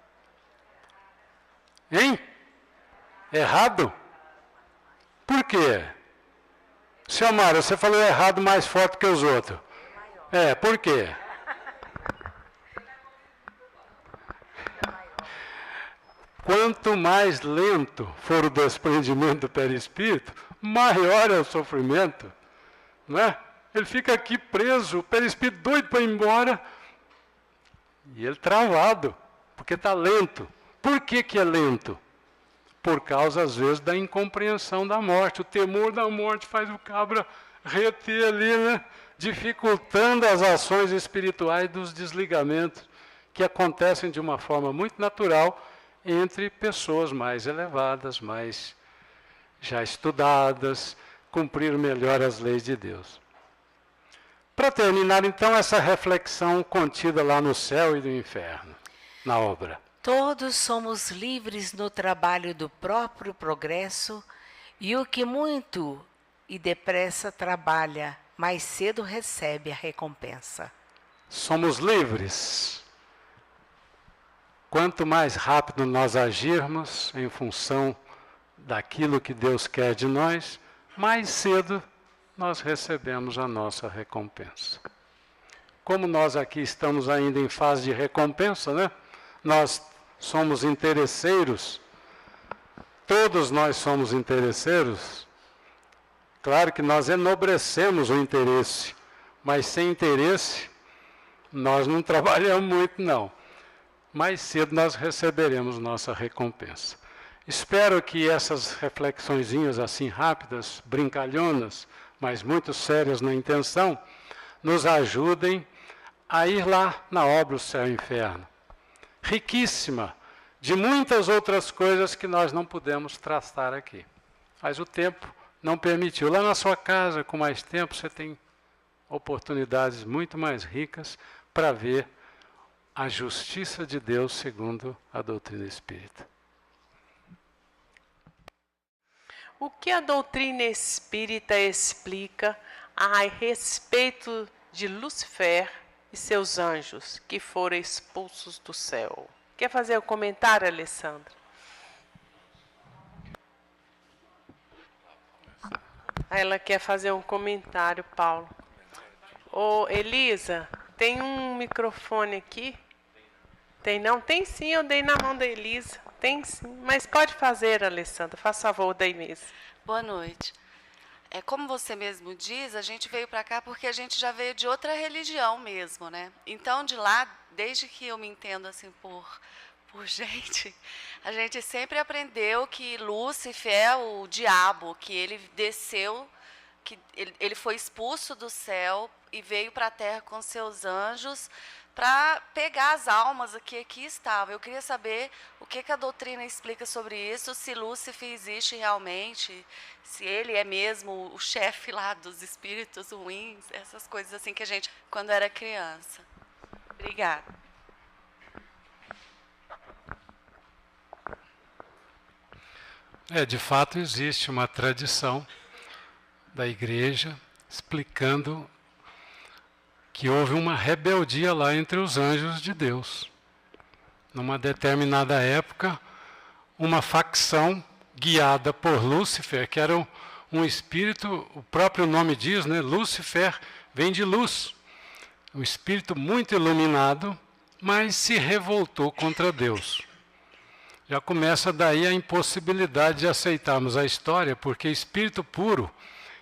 Hein? Errado? Por quê? Seu Mário, você falou errado mais forte que os outros. Por quê? Quanto mais lento for o desprendimento do perispírito, maior é o sofrimento. Não é? Ele fica aqui preso, o perispírito doido para ir embora, e ele travado, porque está lento. Por que é lento? Por causa, às vezes, da incompreensão da morte. O temor da morte faz o cabra reter ali, né? Dificultando as ações espirituais dos desligamentos, que acontecem de uma forma muito natural entre pessoas mais elevadas, mais já estudadas, cumprir melhor as leis de Deus. Para terminar, então, essa reflexão contida lá no céu e no inferno, na obra. Todos somos livres no trabalho do próprio progresso, e o que muito e depressa trabalha, mais cedo recebe a recompensa. Somos livres. Quanto mais rápido nós agirmos em função daquilo que Deus quer de nós, mais cedo nós recebemos a nossa recompensa. Como nós aqui estamos ainda em fase de recompensa, né? Nós somos interesseiros, todos nós somos interesseiros. Claro que nós enobrecemos o interesse, mas sem interesse nós não trabalhamos muito, não. Mais cedo nós receberemos nossa recompensa. Espero que essas reflexõezinhas assim rápidas, brincalhonas, mas muito sérias na intenção, nos ajudem a ir lá na obra O Céu e o Inferno. Riquíssima de muitas outras coisas que nós não podemos traçar aqui. Mas o tempo não permitiu. Lá na sua casa, com mais tempo, você tem oportunidades muito mais ricas para ver a justiça de Deus segundo a doutrina espírita. O que a doutrina espírita explica a respeito de Lúcifer e seus anjos que foram expulsos do céu? Quer fazer um comentário, Alessandra? Ela quer fazer um comentário, Paulo. Ô, Elisa, tem um microfone aqui? Tem não? Tem sim, eu dei na mão da Elisa. Tem sim, mas pode fazer, Alessandra, faça favor daí mesmo. Boa noite. Como você mesmo diz, a gente veio para cá porque a gente já veio de outra religião mesmo, né? Então, de lá, desde que eu me entendo assim por gente, a gente sempre aprendeu que Lúcifer é o diabo, que ele desceu, que ele foi expulso do céu e veio para a terra com seus anjos para pegar as almas que aqui estavam. Eu queria saber o que a doutrina explica sobre isso, se Lúcifer existe realmente, se ele é mesmo o chefe lá dos espíritos ruins, essas coisas assim que a gente, quando era criança. Obrigada. De fato existe uma tradição da igreja explicando que houve uma rebeldia lá entre os anjos de Deus. Numa determinada época, uma facção guiada por Lúcifer, que era um espírito, o próprio nome diz, né? Lúcifer vem de luz. Um espírito muito iluminado, mas se revoltou contra Deus. Já começa daí a impossibilidade de aceitarmos a história, porque espírito puro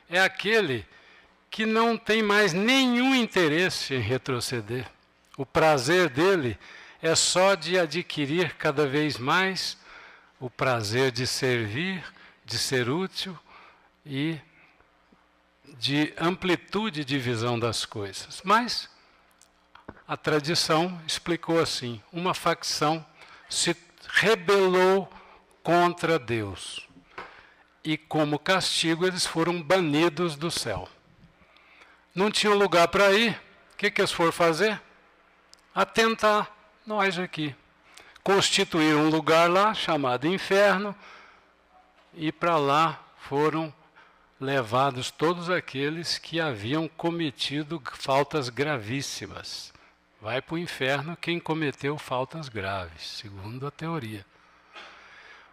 é aquele que não tem mais nenhum interesse em retroceder. O prazer dele é só de adquirir cada vez mais o prazer de servir, de ser útil e de amplitude de visão das coisas. Mas a tradição explicou assim: uma facção se rebelou contra Deus e, como castigo, eles foram banidos do céu. Não tinham lugar para ir. O que eles foram fazer? Atentar nós aqui. Constituir um lugar lá, chamado inferno, e para lá foram levados todos aqueles que haviam cometido faltas gravíssimas. Vai para o inferno quem cometeu faltas graves, segundo a teoria.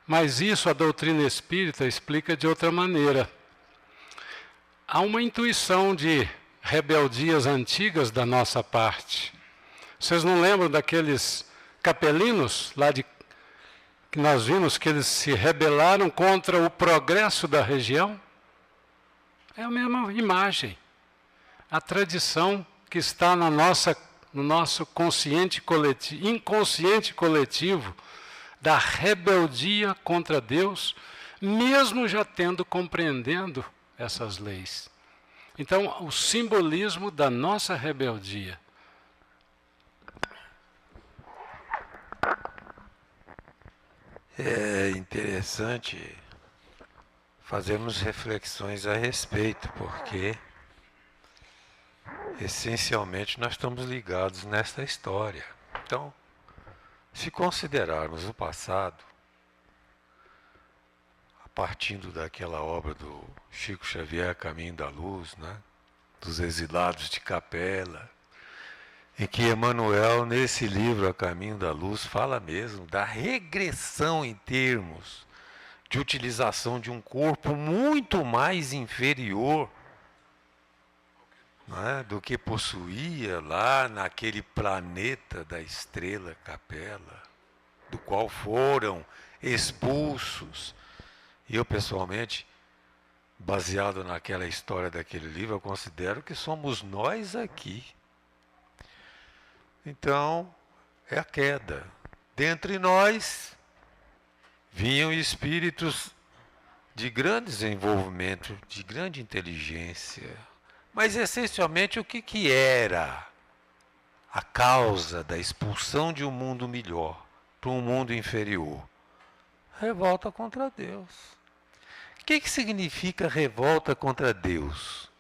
Mas isso a doutrina espírita explica de outra maneira. Há uma intuição de rebeldias antigas da nossa parte. Vocês não lembram daqueles capelinos lá que nós vimos que eles se rebelaram contra o progresso da região? É a mesma imagem. A tradição que está no nosso inconsciente coletivo da rebeldia contra Deus, mesmo já compreendendo essas leis. Então, o simbolismo da nossa rebeldia. É interessante fazermos reflexões a respeito, porque essencialmente nós estamos ligados nesta história. Então, se considerarmos o passado, partindo daquela obra do Chico Xavier, Caminho da Luz, né? Dos exilados de Capela, em que Emmanuel, nesse livro A Caminho da Luz, fala mesmo da regressão em termos de utilização de um corpo muito mais inferior, né, do que possuía lá naquele planeta da estrela Capela, do qual foram expulsos. E eu, pessoalmente, baseado naquela história daquele livro, eu considero que somos nós aqui. Então, é a queda. Dentre nós, vinham espíritos de grande desenvolvimento, de grande inteligência. Mas, essencialmente, o que era a causa da expulsão de um mundo melhor para um mundo inferior? Revolta contra Deus. que significa revolta contra Deus?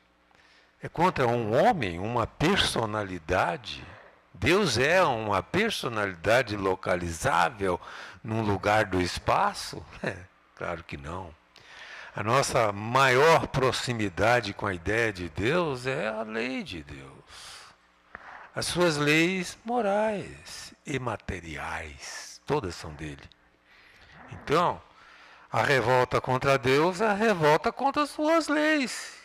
É contra um homem, uma personalidade? Deus é uma personalidade localizável num lugar do espaço? Claro que não. A nossa maior proximidade com a ideia de Deus é a lei de Deus. As suas leis morais e materiais, todas são dele. Então, a revolta contra Deus é a revolta contra as suas leis,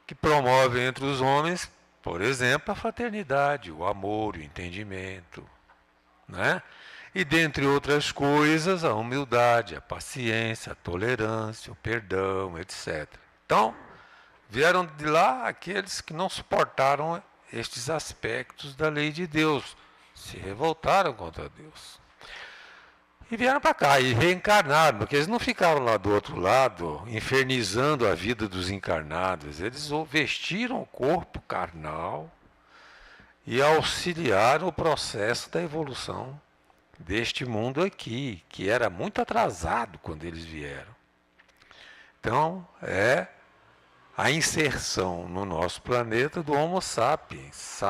que promovem entre os homens, por exemplo, a fraternidade, o amor, o entendimento, né? E, dentre outras coisas, a humildade, a paciência, a tolerância, o perdão, etc. Então, vieram de lá aqueles que não suportaram estes aspectos da lei de Deus, se revoltaram contra Deus. E vieram para cá e reencarnaram, porque eles não ficaram lá do outro lado, infernizando a vida dos encarnados. Eles vestiram o corpo carnal e auxiliaram o processo da evolução deste mundo aqui, que era muito atrasado quando eles vieram. Então, é a inserção no nosso planeta do Homo sapiens,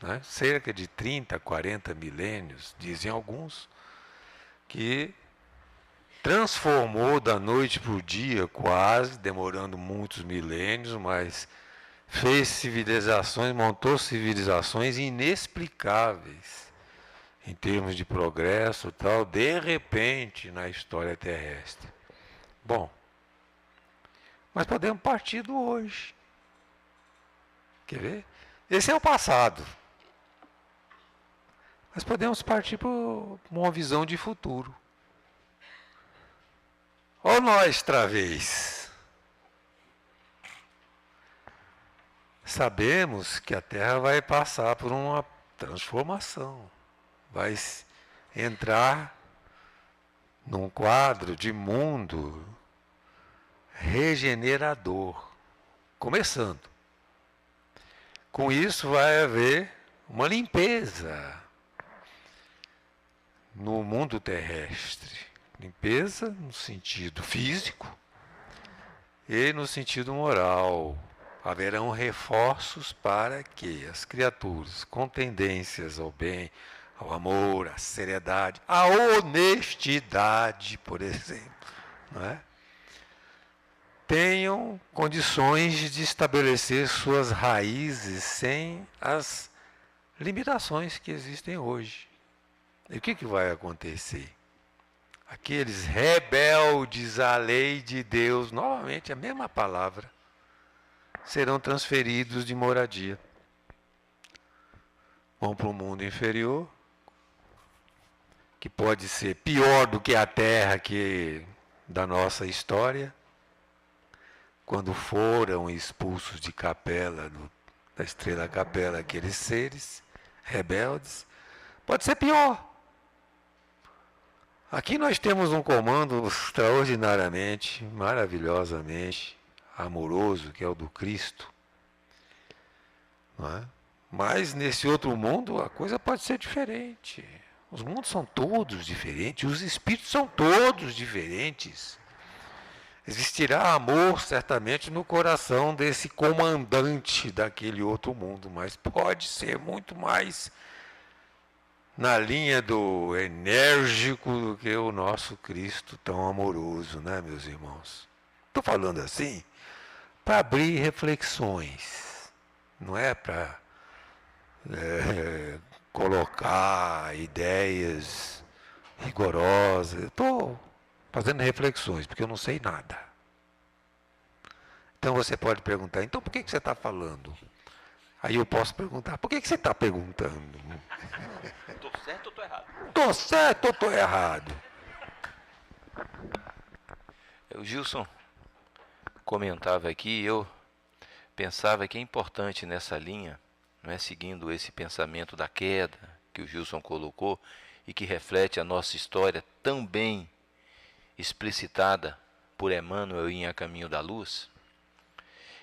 né? Cerca de 30, 40 milênios, dizem alguns, que transformou da noite para o dia quase, demorando muitos milênios, mas fez civilizações, montou civilizações inexplicáveis em termos de progresso e tal, de repente na história terrestre. Bom, mas podemos partir do hoje. Quer ver? Esse é o passado. Mas podemos partir para uma visão de futuro. Ou nós, travês, sabemos que a Terra vai passar por uma transformação. Vai entrar num quadro de mundo regenerador. Começando. Com isso vai haver uma limpeza no mundo terrestre. Limpeza no sentido físico e no sentido moral. Haverão reforços para que as criaturas com tendências ao bem, ao amor, à seriedade, à honestidade, por exemplo, não é? Tenham condições de estabelecer suas raízes sem as limitações que existem hoje. E o que vai acontecer? Aqueles rebeldes à lei de Deus, novamente a mesma palavra, serão transferidos de moradia. Vão para um mundo inferior, que pode ser pior do que a Terra da nossa história, quando foram expulsos de Capela, da Estrela Capela, aqueles seres rebeldes, pode ser pior. Aqui nós temos um comando extraordinariamente, maravilhosamente amoroso, que é o do Cristo. Não é? Mas nesse outro mundo a coisa pode ser diferente. Os mundos são todos diferentes, os espíritos são todos diferentes. Existirá amor, certamente, no coração desse comandante daquele outro mundo, mas pode ser muito mais na linha do enérgico do que o nosso Cristo tão amoroso, né, meus irmãos? Estou falando assim para abrir reflexões, não é para colocar ideias rigorosas. Eu estou fazendo reflexões, porque eu não sei nada. Então você pode perguntar, então por que você está falando? Aí eu posso perguntar, por que você está perguntando? Estou certo ou estou errado? Estou certo ou estou errado? O Gilson comentava aqui, eu pensava que é importante nessa linha, não é, seguindo esse pensamento da queda que o Gilson colocou e que reflete a nossa história tão bem explicitada por Emmanuel em A Caminho da Luz,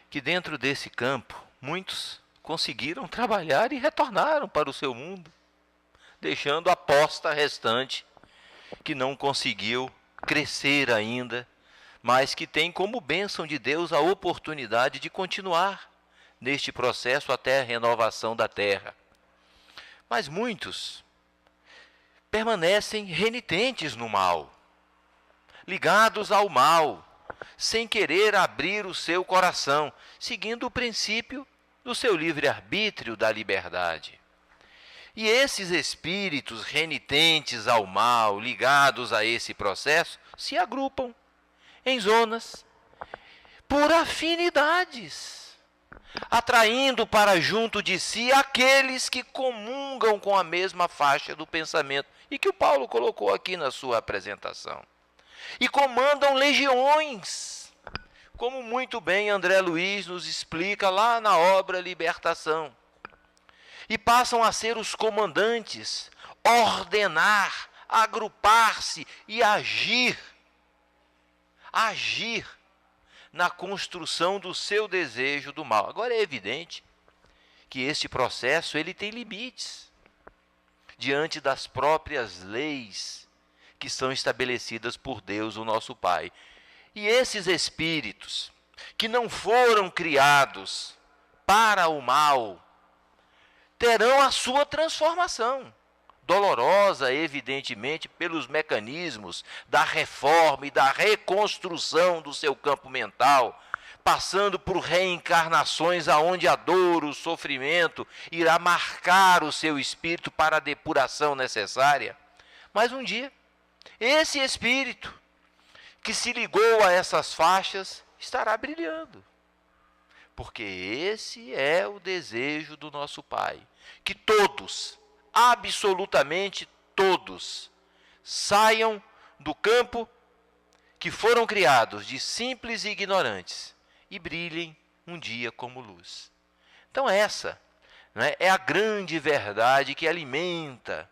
que dentro desse campo muitos conseguiram trabalhar e retornaram para o seu mundo, deixando a posta restante que não conseguiu crescer ainda mas que tem como bênção de Deus a oportunidade de continuar neste processo até a renovação da terra. Mas muitos permanecem renitentes no mal, ligados ao mal, sem querer abrir o seu coração, seguindo o princípio do seu livre-arbítrio da liberdade. E esses espíritos renitentes ao mal, ligados a esse processo, se agrupam em zonas por afinidades, atraindo para junto de si aqueles que comungam com a mesma faixa do pensamento, e que o Paulo colocou aqui na sua apresentação. E comandam legiões, como muito bem André Luiz nos explica lá na obra Libertação. E passam a ser os comandantes, ordenar, agrupar-se e agir na construção do seu desejo do mal. Agora é evidente que este processo ele tem limites diante das próprias leis que são estabelecidas por Deus, o nosso Pai. E esses espíritos que não foram criados para o mal terão a sua transformação, dolorosa, evidentemente, pelos mecanismos da reforma e da reconstrução do seu campo mental, passando por reencarnações aonde a dor, o sofrimento, irá marcar o seu espírito para a depuração necessária. Mas um dia, esse espírito que se ligou a essas faixas estará brilhando. Porque esse é o desejo do nosso Pai, que todos, absolutamente todos, saiam do campo que foram criados de simples e ignorantes e brilhem um dia como luz. Então essa, né, é a grande verdade que alimenta,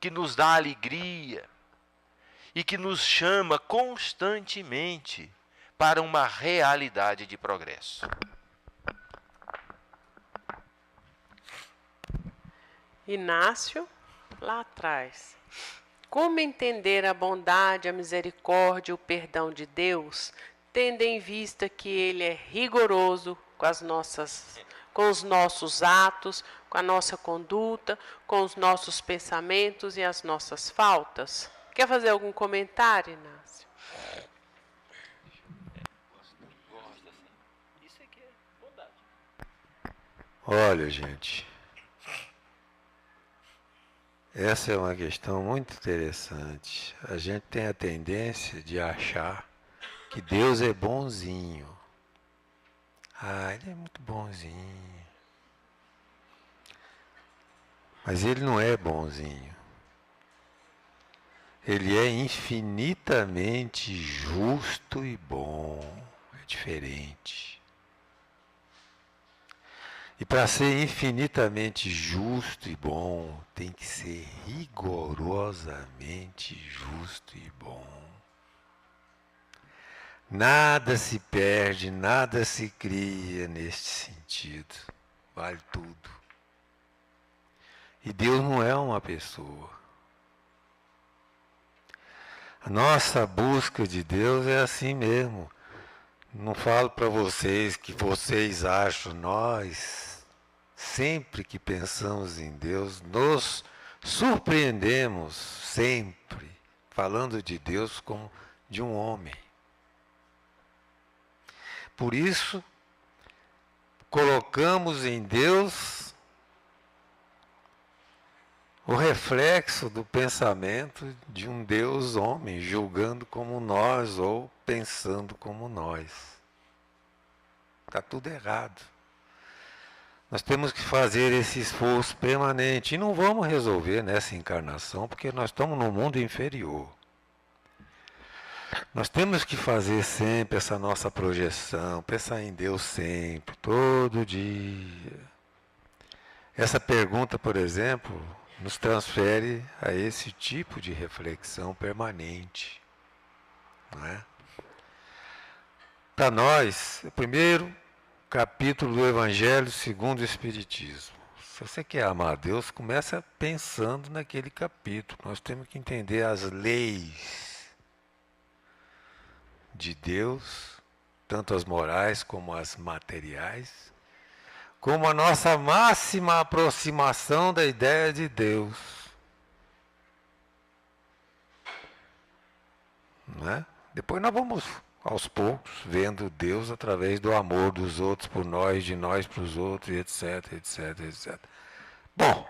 que nos dá alegria e que nos chama constantemente para uma realidade de progresso. Inácio, lá atrás. Como entender a bondade, a misericórdia e o perdão de Deus, tendo em vista que Ele é rigoroso com os nossos atos, com a nossa conduta, com os nossos pensamentos e as nossas faltas? Quer fazer algum comentário, Inácio? Olha, gente, essa é uma questão muito interessante. A gente tem a tendência de achar que Deus é bonzinho. Ah, Ele é muito bonzinho. Mas Ele não é bonzinho. Ele é infinitamente justo e bom. É diferente. E para ser infinitamente justo e bom, tem que ser rigorosamente justo e bom. Nada se perde, nada se cria neste sentido. Vale tudo. E Deus não é uma pessoa. A nossa busca de Deus é assim mesmo. Não falo para vocês que vocês acham, nós, sempre que pensamos em Deus, nos surpreendemos sempre, falando de Deus como de um homem. Por isso, colocamos em Deus o reflexo do pensamento de um Deus homem, julgando como nós ou pensando como nós. Está tudo errado. Nós temos que fazer esse esforço permanente e não vamos resolver nessa encarnação porque nós estamos no mundo inferior. Nós temos que fazer sempre essa nossa projeção, pensar em Deus sempre, todo dia. Essa pergunta, por exemplo, nos transfere a esse tipo de reflexão permanente. Não é? Para nós, o primeiro capítulo do Evangelho segundo o Espiritismo. Se você quer amar a Deus, começa pensando naquele capítulo. Nós temos que entender as leis de Deus, tanto as morais como as materiais, como a nossa máxima aproximação da ideia de Deus. Não é? Depois nós vamos, aos poucos, vendo Deus através do amor dos outros por nós, de nós para os outros, etc, etc, etc. Bom,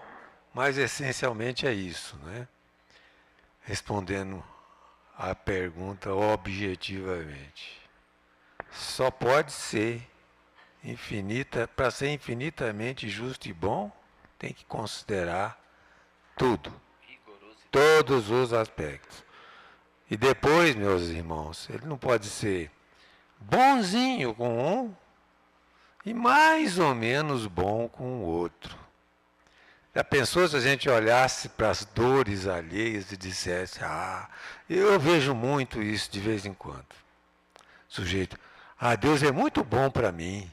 mas essencialmente é isso, né? Respondendo a pergunta objetivamente. Só pode ser para ser infinitamente justo e bom, tem que considerar tudo, todos os aspectos. E depois, meus irmãos, ele não pode ser bonzinho com um e mais ou menos bom com o outro. Já pensou se a gente olhasse para as dores alheias e dissesse, eu vejo muito isso de vez em quando. Sujeito, Deus é muito bom para mim.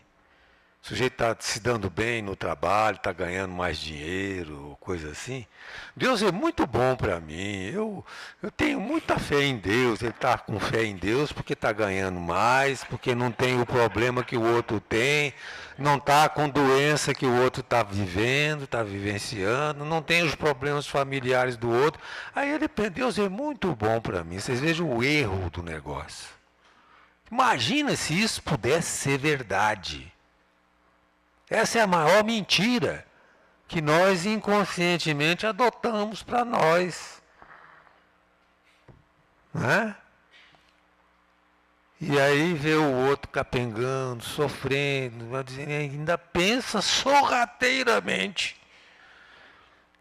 O sujeito está se dando bem no trabalho, está ganhando mais dinheiro, coisa assim. Deus é muito bom para mim. Eu tenho muita fé em Deus. Ele está com fé em Deus porque está ganhando mais, porque não tem o problema que o outro tem, não está com doença que o outro está vivendo, está vivenciando, não tem os problemas familiares do outro. Aí ele pensa, Deus é muito bom para mim. Vocês vejam o erro do negócio. Imagina se isso pudesse ser verdade. Essa é a maior mentira que nós inconscientemente adotamos para nós. Não é? E aí vê o outro capengando, sofrendo, ainda pensa sorrateiramente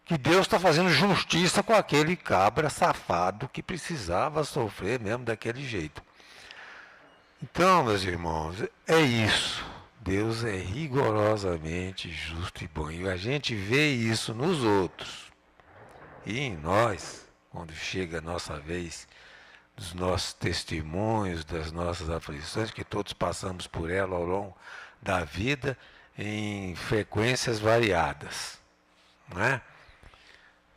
que Deus está fazendo justiça com aquele cabra safado que precisava sofrer mesmo daquele jeito. Então, meus irmãos, é isso. Deus é rigorosamente justo e bom. E a gente vê isso nos outros. E em nós, quando chega a nossa vez, dos nossos testemunhos, das nossas aflições, que todos passamos por ela ao longo da vida, em frequências variadas. Não é?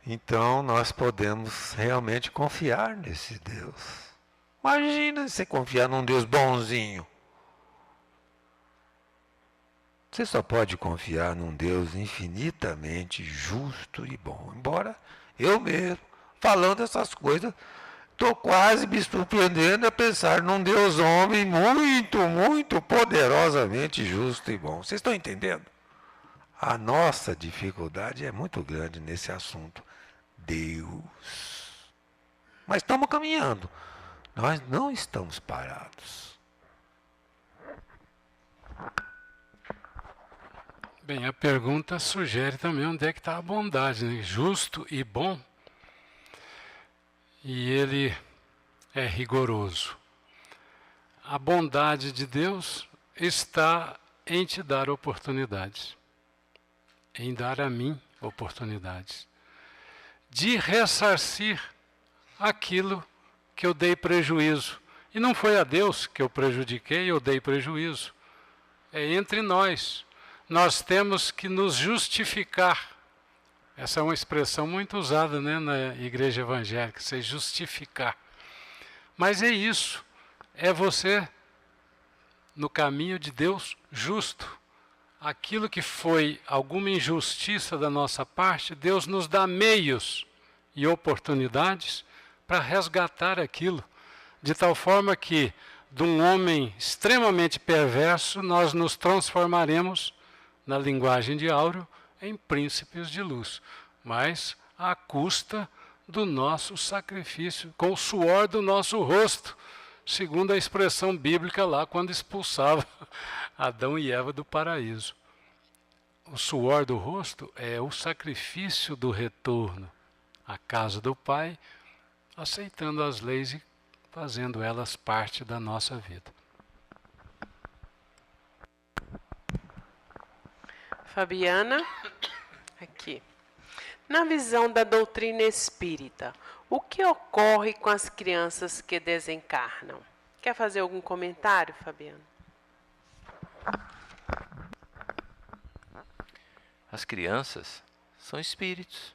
Então, nós podemos realmente confiar nesse Deus. Imagina você confiar num Deus bonzinho. Você só pode confiar num Deus infinitamente justo e bom. Embora eu mesmo, falando essas coisas, estou quase me surpreendendo a pensar num Deus homem muito, muito poderosamente justo e bom. Vocês estão entendendo? A nossa dificuldade é muito grande nesse assunto. Deus. Mas estamos caminhando. Nós não estamos parados. Bem, a pergunta sugere também onde é que está a bondade, né? Justo e bom. E ele é rigoroso. A bondade de Deus está em te dar oportunidades, em dar a mim oportunidades, de ressarcir aquilo que eu dei prejuízo. E não foi a Deus que eu prejudiquei, eu dei prejuízo. É entre nós. Nós temos que nos justificar. Essa é uma expressão muito usada, né, na igreja evangélica, se justificar. Mas é isso. É você, no caminho de Deus, justo. Aquilo que foi alguma injustiça da nossa parte, Deus nos dá meios e oportunidades para resgatar aquilo, de tal forma que, de um homem extremamente perverso, nós nos transformaremos, na linguagem de Áureo, em príncipes de luz, mas à custa do nosso sacrifício, com o suor do nosso rosto, segundo a expressão bíblica lá, quando expulsava Adão e Eva do paraíso. O suor do rosto é o sacrifício do retorno à casa do Pai, aceitando as leis e fazendo elas parte da nossa vida. Fabiana, aqui. Na visão da doutrina espírita, o que ocorre com as crianças que desencarnam? Quer fazer algum comentário, Fabiana? As crianças são espíritos.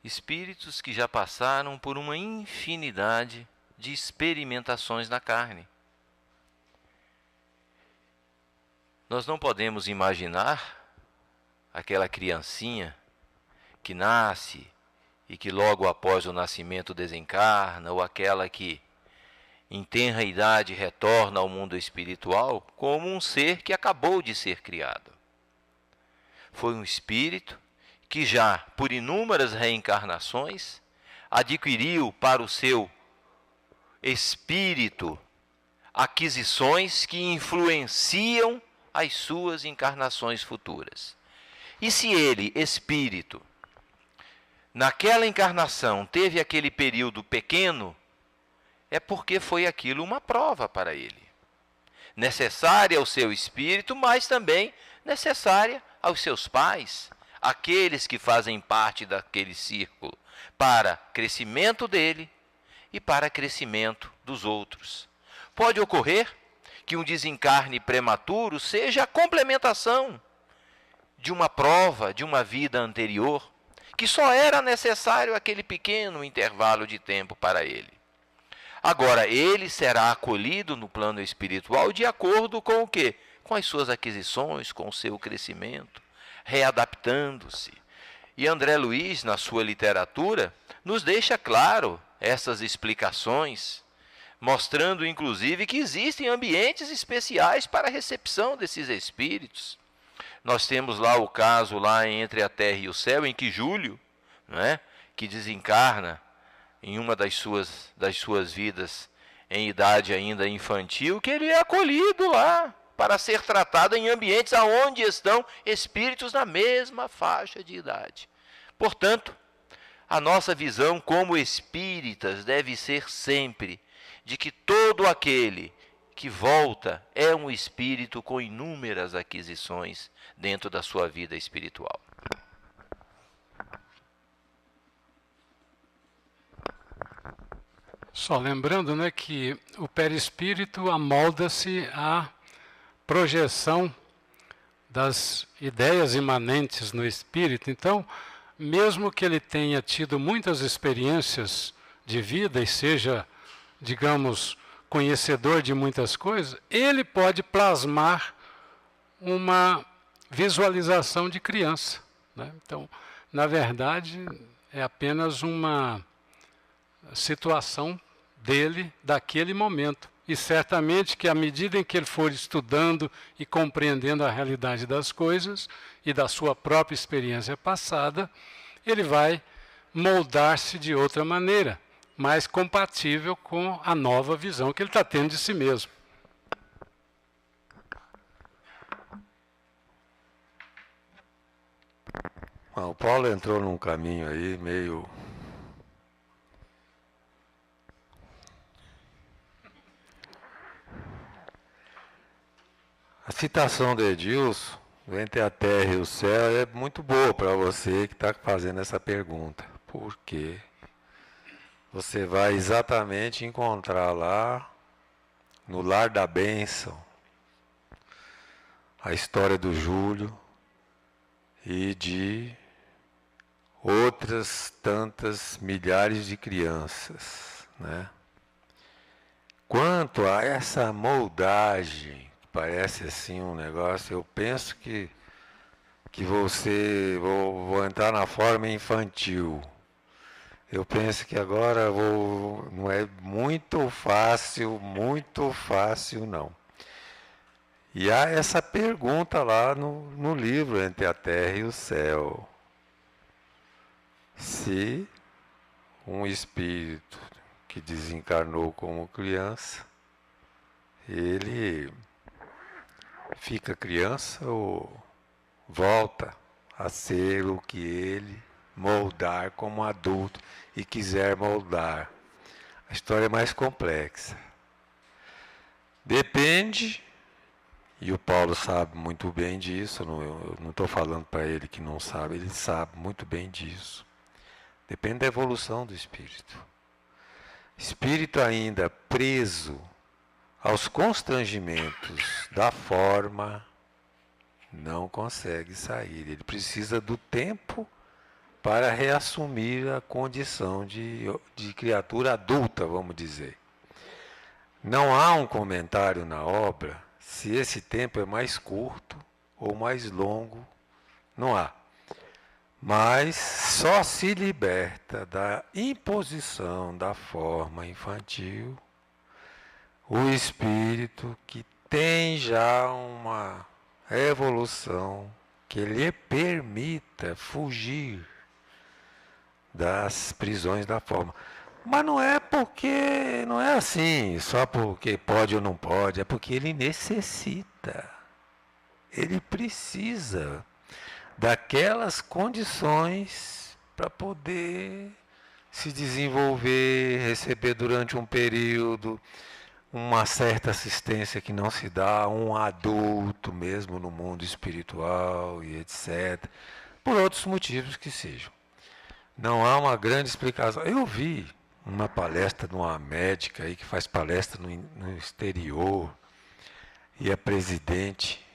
Espíritos que já passaram por uma infinidade de experimentações na carne. Nós não podemos imaginar aquela criancinha que nasce e que logo após o nascimento desencarna, ou aquela que em tenra idade retorna ao mundo espiritual, como um ser que acabou de ser criado. Foi um espírito que já, por inúmeras reencarnações, adquiriu para o seu espírito aquisições que influenciam as suas encarnações futuras. E se ele, espírito, naquela encarnação teve aquele período pequeno, é porque foi aquilo uma prova para ele. Necessária ao seu espírito, mas também necessária aos seus pais, aqueles que fazem parte daquele círculo, para crescimento dele e para crescimento dos outros. Pode ocorrer que um desencarne prematuro seja a complementação de uma prova de uma vida anterior, que só era necessário aquele pequeno intervalo de tempo para ele. Agora, ele será acolhido no plano espiritual de acordo com o quê? Com as suas aquisições, com o seu crescimento, readaptando-se. E André Luiz, na sua literatura, nos deixa claro essas explicações, mostrando inclusive que existem ambientes especiais para a recepção desses espíritos. Nós temos lá o caso lá entre a terra e o céu, em que Júlio, que desencarna em uma das suas vidas em idade ainda infantil, que ele é acolhido lá para ser tratado em ambientes onde estão espíritos na mesma faixa de idade. Portanto, a nossa visão como espíritas deve ser sempre de que todo aquele que volta é um espírito com inúmeras aquisições dentro da sua vida espiritual. Só lembrando, que o perispírito amolda-se à projeção das ideias imanentes no espírito. Então, mesmo que ele tenha tido muitas experiências de vida e seja, digamos, conhecedor de muitas coisas, ele pode plasmar uma visualização de criança. Então, na verdade, é apenas uma situação dele, daquele momento. E certamente que à medida em que ele for estudando e compreendendo a realidade das coisas e da sua própria experiência passada, ele vai moldar-se de outra maneira, mais compatível com a nova visão que ele está tendo de si mesmo. O Paulo entrou num caminho aí meio... A citação de Edilson, entre a terra e o céu, é muito boa para você que está fazendo essa pergunta. Por quê? Você vai exatamente encontrar lá, no Lar da Bênção, a história do Júlio e de outras tantas milhares de crianças, Quanto a essa moldagem, parece assim um negócio, eu penso que vou entrar na forma infantil. Eu penso que agora não é muito fácil não. E há essa pergunta lá no livro Entre a Terra e o Céu. Se um espírito que desencarnou como criança, ele fica criança ou volta a ser o que ele moldar como adulto e quiser moldar. A história é mais complexa. Depende, e o Paulo sabe muito bem disso, eu não estou falando para ele que não sabe, ele sabe muito bem disso. Depende da evolução do espírito. Espírito ainda preso aos constrangimentos da forma, não consegue sair. Ele precisa do tempo para reassumir a condição de criatura adulta, vamos dizer. Não há um comentário na obra se esse tempo é mais curto ou mais longo, não há. Mas só se liberta da imposição da forma infantil o espírito que tem já uma evolução que lhe permita fugir das prisões da forma. Mas não é porque, não é assim, só porque pode ou não pode, é porque ele necessita, ele precisa daquelas condições para poder se desenvolver, receber durante um período uma certa assistência que não se dá a um adulto mesmo no mundo espiritual e etc. Por outros motivos que sejam. Não há uma grande explicação. Eu vi uma palestra de uma médica aí que faz palestra no exterior e é presidente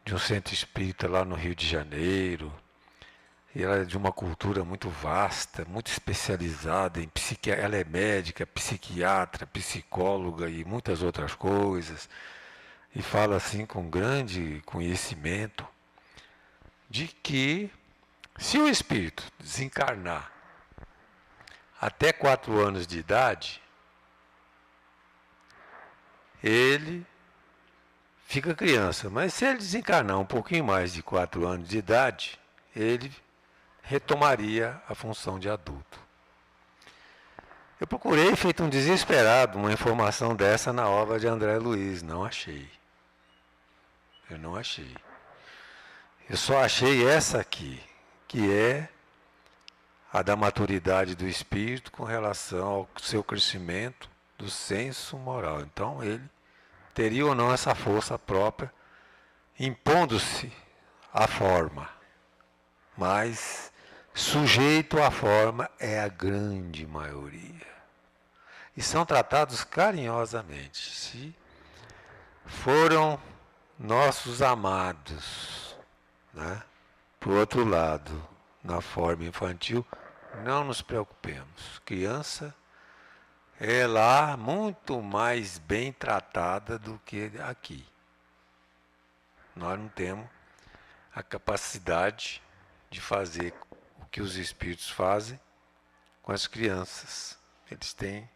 de um centro espírita lá no Rio de Janeiro. E ela é de uma cultura muito vasta, muito especializada em psiquiatria. Ela é médica, psiquiatra, psicóloga e muitas outras coisas. E fala assim com grande conhecimento de que se o espírito desencarnar até 4 anos de idade, ele fica criança. Mas se ele desencarnar um pouquinho mais de 4 anos de idade, ele retomaria a função de adulto. Eu procurei, feito um desesperado, uma informação dessa na obra de André Luiz. Não achei. Eu não achei. Eu só achei essa aqui, que é a da maturidade do espírito com relação ao seu crescimento do senso moral. Então ele teria ou não essa força própria, impondo-se à forma. Mas sujeito à forma é a grande maioria. E são tratados carinhosamente. Se foram nossos amados, né? Por outro lado, na forma infantil, não nos preocupemos. Criança é lá muito mais bem tratada do que aqui. Nós não temos a capacidade de fazer o que os espíritos fazem com as crianças. Eles têm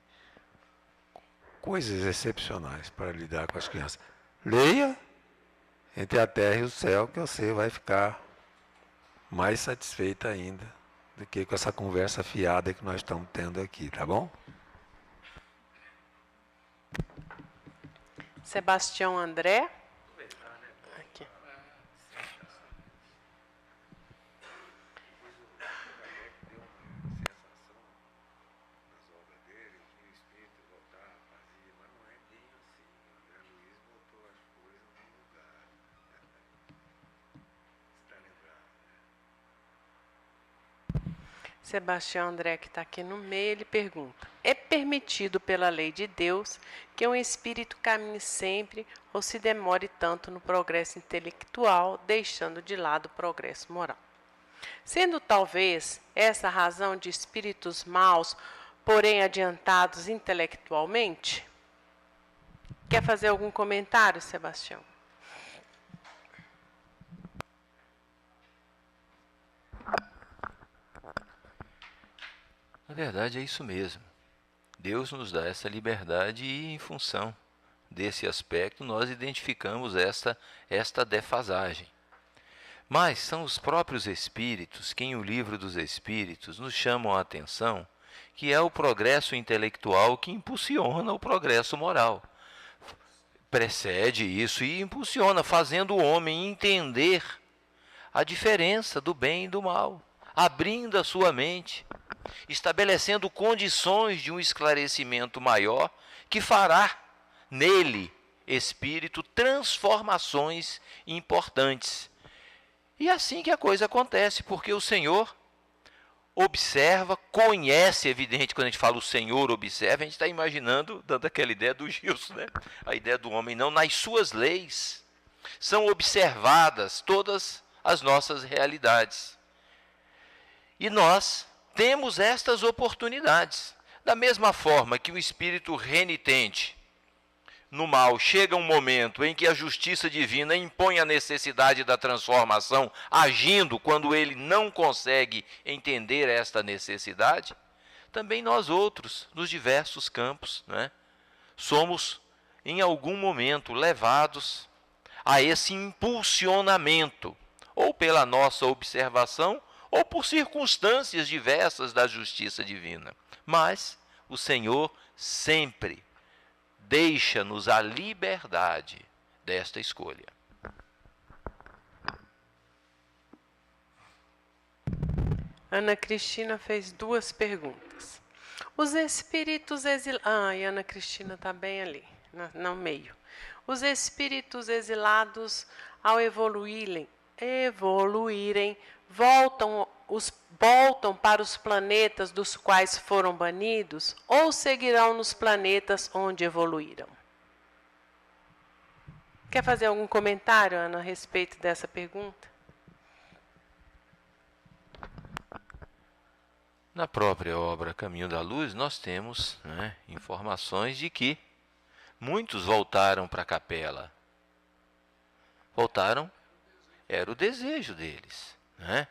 coisas excepcionais para lidar com as crianças. Leia Entre a Terra e o Céu, que você vai ficar mais satisfeita ainda do que com essa conversa fiada que nós estamos tendo aqui, tá bom? Sebastião André. Aqui. Sebastião André, que está aqui no meio, ele pergunta: é permitido pela lei de Deus que um espírito caminhe sempre ou se demore tanto no progresso intelectual, deixando de lado o progresso moral? Sendo talvez essa a razão de espíritos maus, porém adiantados intelectualmente? Quer fazer algum comentário, Sebastião? Na verdade, é isso mesmo. Deus nos dá essa liberdade e, em função desse aspecto, nós identificamos esta defasagem. Mas são os próprios Espíritos que, em O Livro dos Espíritos, nos chamam a atenção que é o progresso intelectual que impulsiona o progresso moral. Precede isso e impulsiona, fazendo o homem entender a diferença do bem e do mal, abrindo a sua mente, estabelecendo condições de um esclarecimento maior que fará nele, espírito, transformações importantes. E é assim que a coisa acontece, porque o Senhor observa, conhece, evidente, quando a gente fala o Senhor observa, a gente está imaginando, dando aquela ideia do Gilson, né? A ideia do homem, não, nas suas leis são observadas todas as nossas realidades. E nós temos estas oportunidades. Da mesma forma que o espírito renitente, no mal, chega um momento em que a justiça divina impõe a necessidade da transformação, agindo quando ele não consegue entender esta necessidade, também nós outros, nos diversos campos, né, somos em algum momento levados a esse impulsionamento, ou pela nossa observação, ou por circunstâncias diversas da justiça divina. Mas o Senhor sempre deixa-nos a liberdade desta escolha. Ana Cristina fez 2 perguntas. Os espíritos exilados... e Ana Cristina está bem ali, no meio. Os espíritos exilados, ao evoluírem, voltam para os planetas dos quais foram banidos ou seguirão nos planetas onde evoluíram? Quer fazer algum comentário, Ana, a respeito dessa pergunta? Na própria obra Caminho da Luz, nós temos, né, informações de que muitos voltaram para a capela. Voltaram, era o desejo deles, né?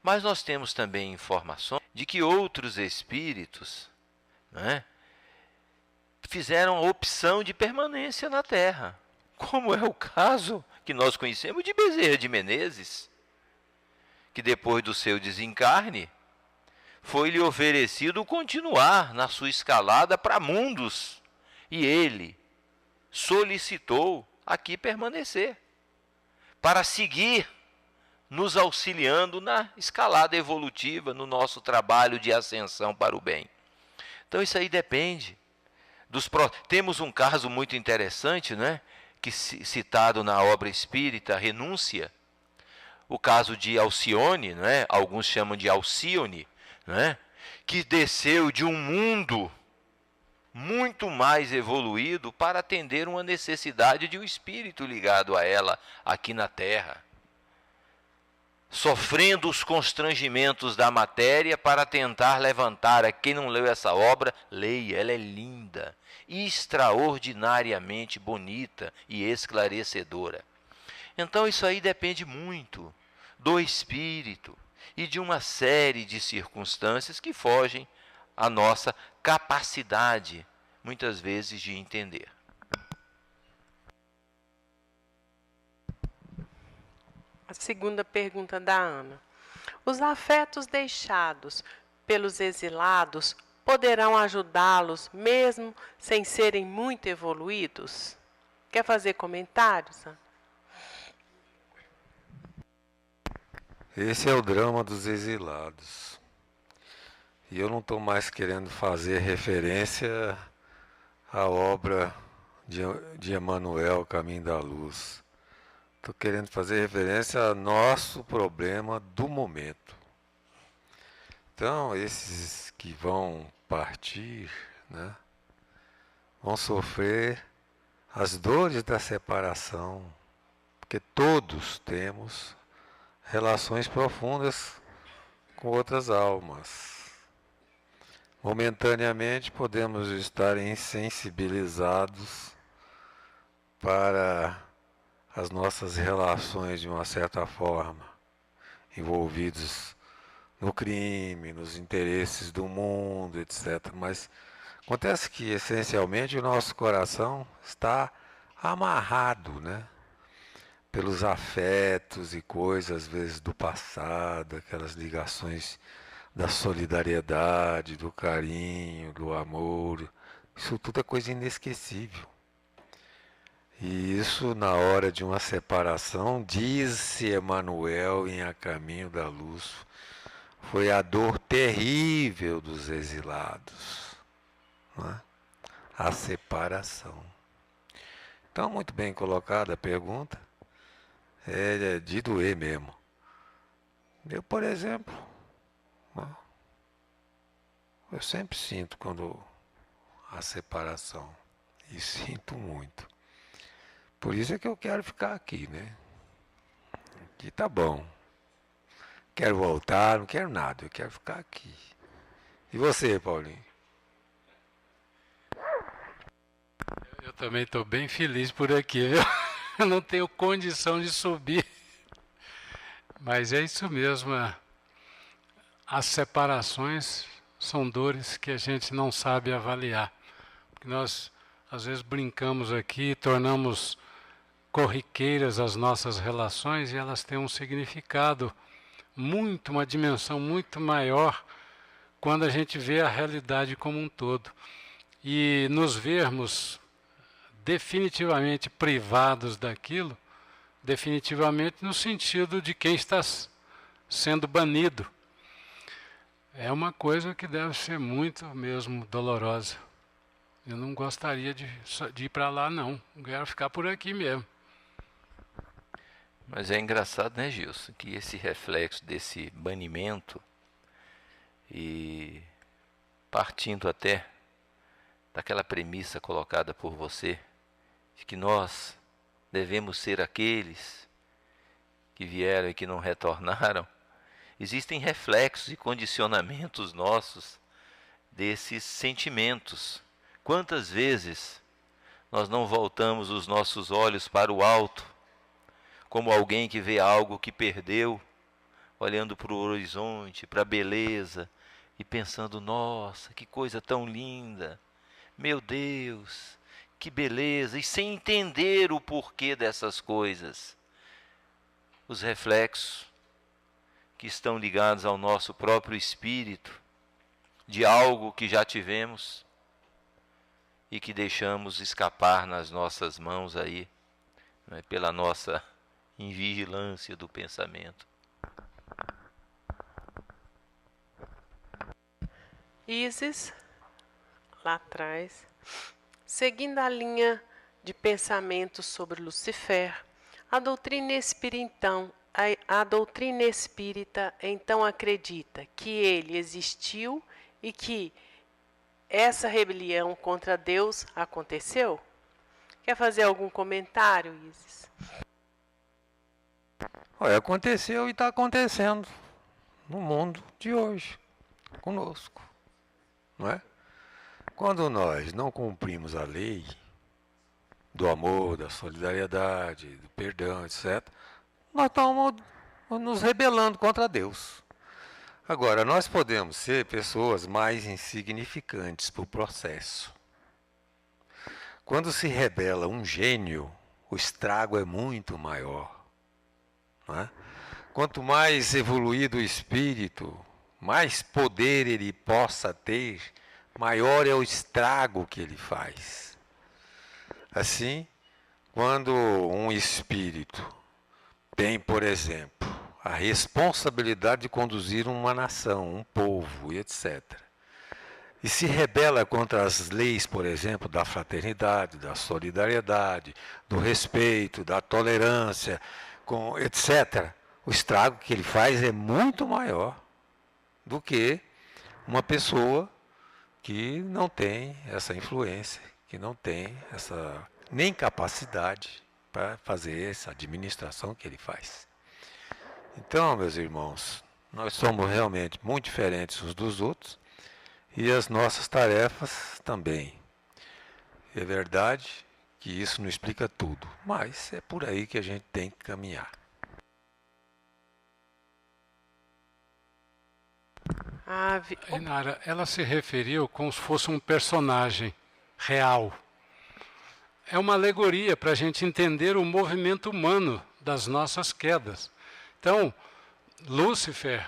Mas nós temos também informações de que outros espíritos, né, fizeram a opção de permanência na Terra, como é o caso que nós conhecemos de Bezerra de Menezes, que depois do seu desencarne, foi-lhe oferecido continuar na sua escalada para mundos, e ele solicitou aqui permanecer, para seguir nos auxiliando na escalada evolutiva, no nosso trabalho de ascensão para o bem. Então isso aí depende dos... Temos um caso muito interessante, né, que citado na obra espírita Renúncia, o caso de Alcione, né, alguns chamam de Alcione, né, que desceu de um mundo muito mais evoluído para atender uma necessidade de um espírito ligado a ela aqui na Terra, sofrendo os constrangimentos da matéria para tentar levantar. Quem não leu essa obra, leia, ela é linda, extraordinariamente bonita e esclarecedora. Então isso aí depende muito do espírito e de uma série de circunstâncias que fogem à nossa capacidade, muitas vezes, de entender. A segunda pergunta da Ana. Os afetos deixados pelos exilados poderão ajudá-los mesmo sem serem muito evoluídos? Quer fazer comentários, Ana? Esse é o drama dos exilados. E eu não estou mais querendo fazer referência à obra de Emmanuel, Caminho da Luz. Estou querendo fazer referência ao nosso problema do momento. Então, esses que vão partir, né, vão sofrer as dores da separação, porque todos temos relações profundas com outras almas. Momentaneamente podemos estar insensibilizados para as nossas relações de uma certa forma, envolvidos no crime, nos interesses do mundo, etc. Mas acontece que, essencialmente, o nosso coração está amarrado, né, pelos afetos e coisas, às vezes, do passado, aquelas ligações da solidariedade, do carinho, do amor. Isso tudo é coisa inesquecível. E isso, na hora de uma separação, diz-se Emmanuel em A Caminho da Luz, foi a dor terrível dos exilados, não é? A separação. Então, muito bem colocada a pergunta. É de doer mesmo. Eu, por exemplo, eu sempre sinto quando a separação, e sinto muito. Por isso é que eu quero ficar aqui, né? Aqui tá bom. Quero voltar, não quero nada, eu quero ficar aqui. E você, Paulinho? também estou bem feliz por aqui, viu? Eu não tenho condição de subir. Mas é isso mesmo. As separações são dores que a gente não sabe avaliar. Porque nós, às vezes, brincamos aqui, tornamos corriqueiras as nossas relações e elas têm um significado uma dimensão muito maior quando a gente vê a realidade como um todo. E nos vermos definitivamente privados daquilo, definitivamente no sentido de quem está sendo banido. É uma coisa que deve ser muito mesmo dolorosa. Eu não gostaria de ir para lá, não. Eu quero ficar por aqui mesmo. Mas é engraçado, né, Gilson, que esse reflexo desse banimento, e partindo até daquela premissa colocada por você, de que nós devemos ser aqueles que vieram e que não retornaram, existem reflexos e condicionamentos nossos desses sentimentos. Quantas vezes nós não voltamos os nossos olhos para o alto, como alguém que vê algo que perdeu, olhando para o horizonte, para a beleza, e pensando, nossa, que coisa tão linda, meu Deus, que beleza, e sem entender o porquê dessas coisas. Os reflexos que estão ligados ao nosso próprio espírito, de algo que já tivemos e que deixamos escapar nas nossas mãos aí, né, pela nossa invigilância do pensamento. Isis, lá atrás, seguindo a linha de pensamento sobre Lucifer, a doutrina espírita então acredita que ele existiu e que essa rebelião contra Deus aconteceu? Quer fazer algum comentário, Isis? Olha, aconteceu e está acontecendo no mundo de hoje, conosco, não é? Quando nós não cumprimos a lei do amor, da solidariedade, do perdão, etc., nós estamos nos rebelando contra Deus. Agora, nós podemos ser pessoas mais insignificantes para o processo. Quando se rebela um gênio, o estrago é muito maior. Não é? Quanto mais evoluído o espírito, mais poder ele possa ter, maior é o estrago que ele faz. Assim, quando um espírito tem, por exemplo, a responsabilidade de conduzir uma nação, um povo, e etc., e se rebela contra as leis, por exemplo, da fraternidade, da solidariedade, do respeito, da tolerância, etc., o estrago que ele faz é muito maior do que uma pessoa que não tem essa influência, que não tem essa nem capacidade para fazer essa administração que ele faz. Então, meus irmãos, nós somos realmente muito diferentes uns dos outros e as nossas tarefas também. É verdade que isso não explica tudo, mas é por aí que a gente tem que caminhar. Inara, ela se referiu como se fosse um personagem real. É uma alegoria para a gente entender o movimento humano das nossas quedas. Então, Lúcifer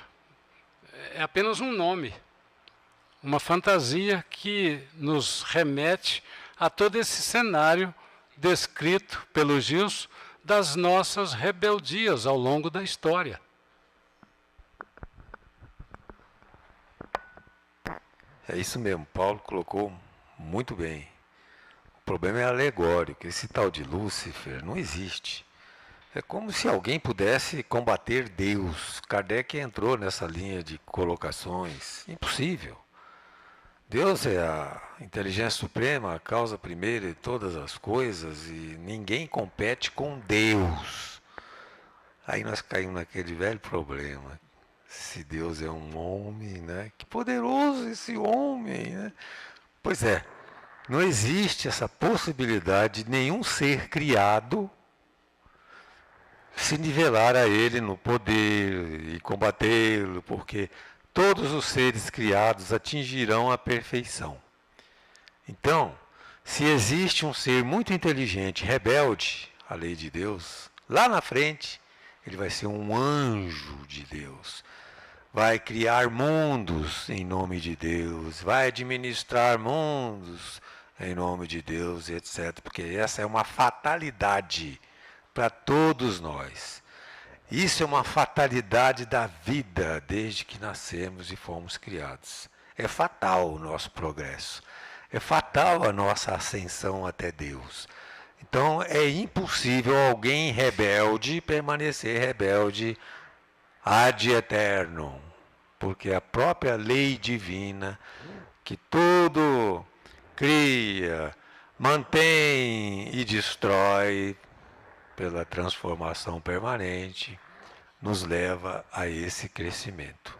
é apenas um nome, uma fantasia que nos remete a todo esse cenário descrito pelo Gilson das nossas rebeldias ao longo da história. É isso mesmo, Paulo colocou muito bem. O problema é alegórico, esse tal de Lúcifer não existe. É como se alguém pudesse combater Deus. Kardec entrou nessa linha de colocações. Impossível. Deus é a inteligência suprema, a causa primeira de todas as coisas, e ninguém compete com Deus. Aí nós caímos naquele velho problema. Se Deus é um homem, né? Que poderoso esse homem, né? Pois é, Não existe essa possibilidade de nenhum ser criado se nivelar a ele no poder e combatê-lo, porque todos os seres criados atingirão a perfeição. Então, se existe um ser muito inteligente, rebelde à lei de Deus, lá na frente, ele vai ser um anjo de Deus. Vai criar mundos em nome de Deus, vai administrar mundos em nome de Deus, etc. Porque essa é uma fatalidade para todos nós. Isso é uma fatalidade da vida desde que nascemos e fomos criados. É fatal o nosso progresso. É fatal a nossa ascensão até Deus. Então é impossível alguém rebelde permanecer rebelde ad eternum, porque a própria lei divina que tudo cria, mantém e destrói pela transformação permanente, nos leva a esse crescimento.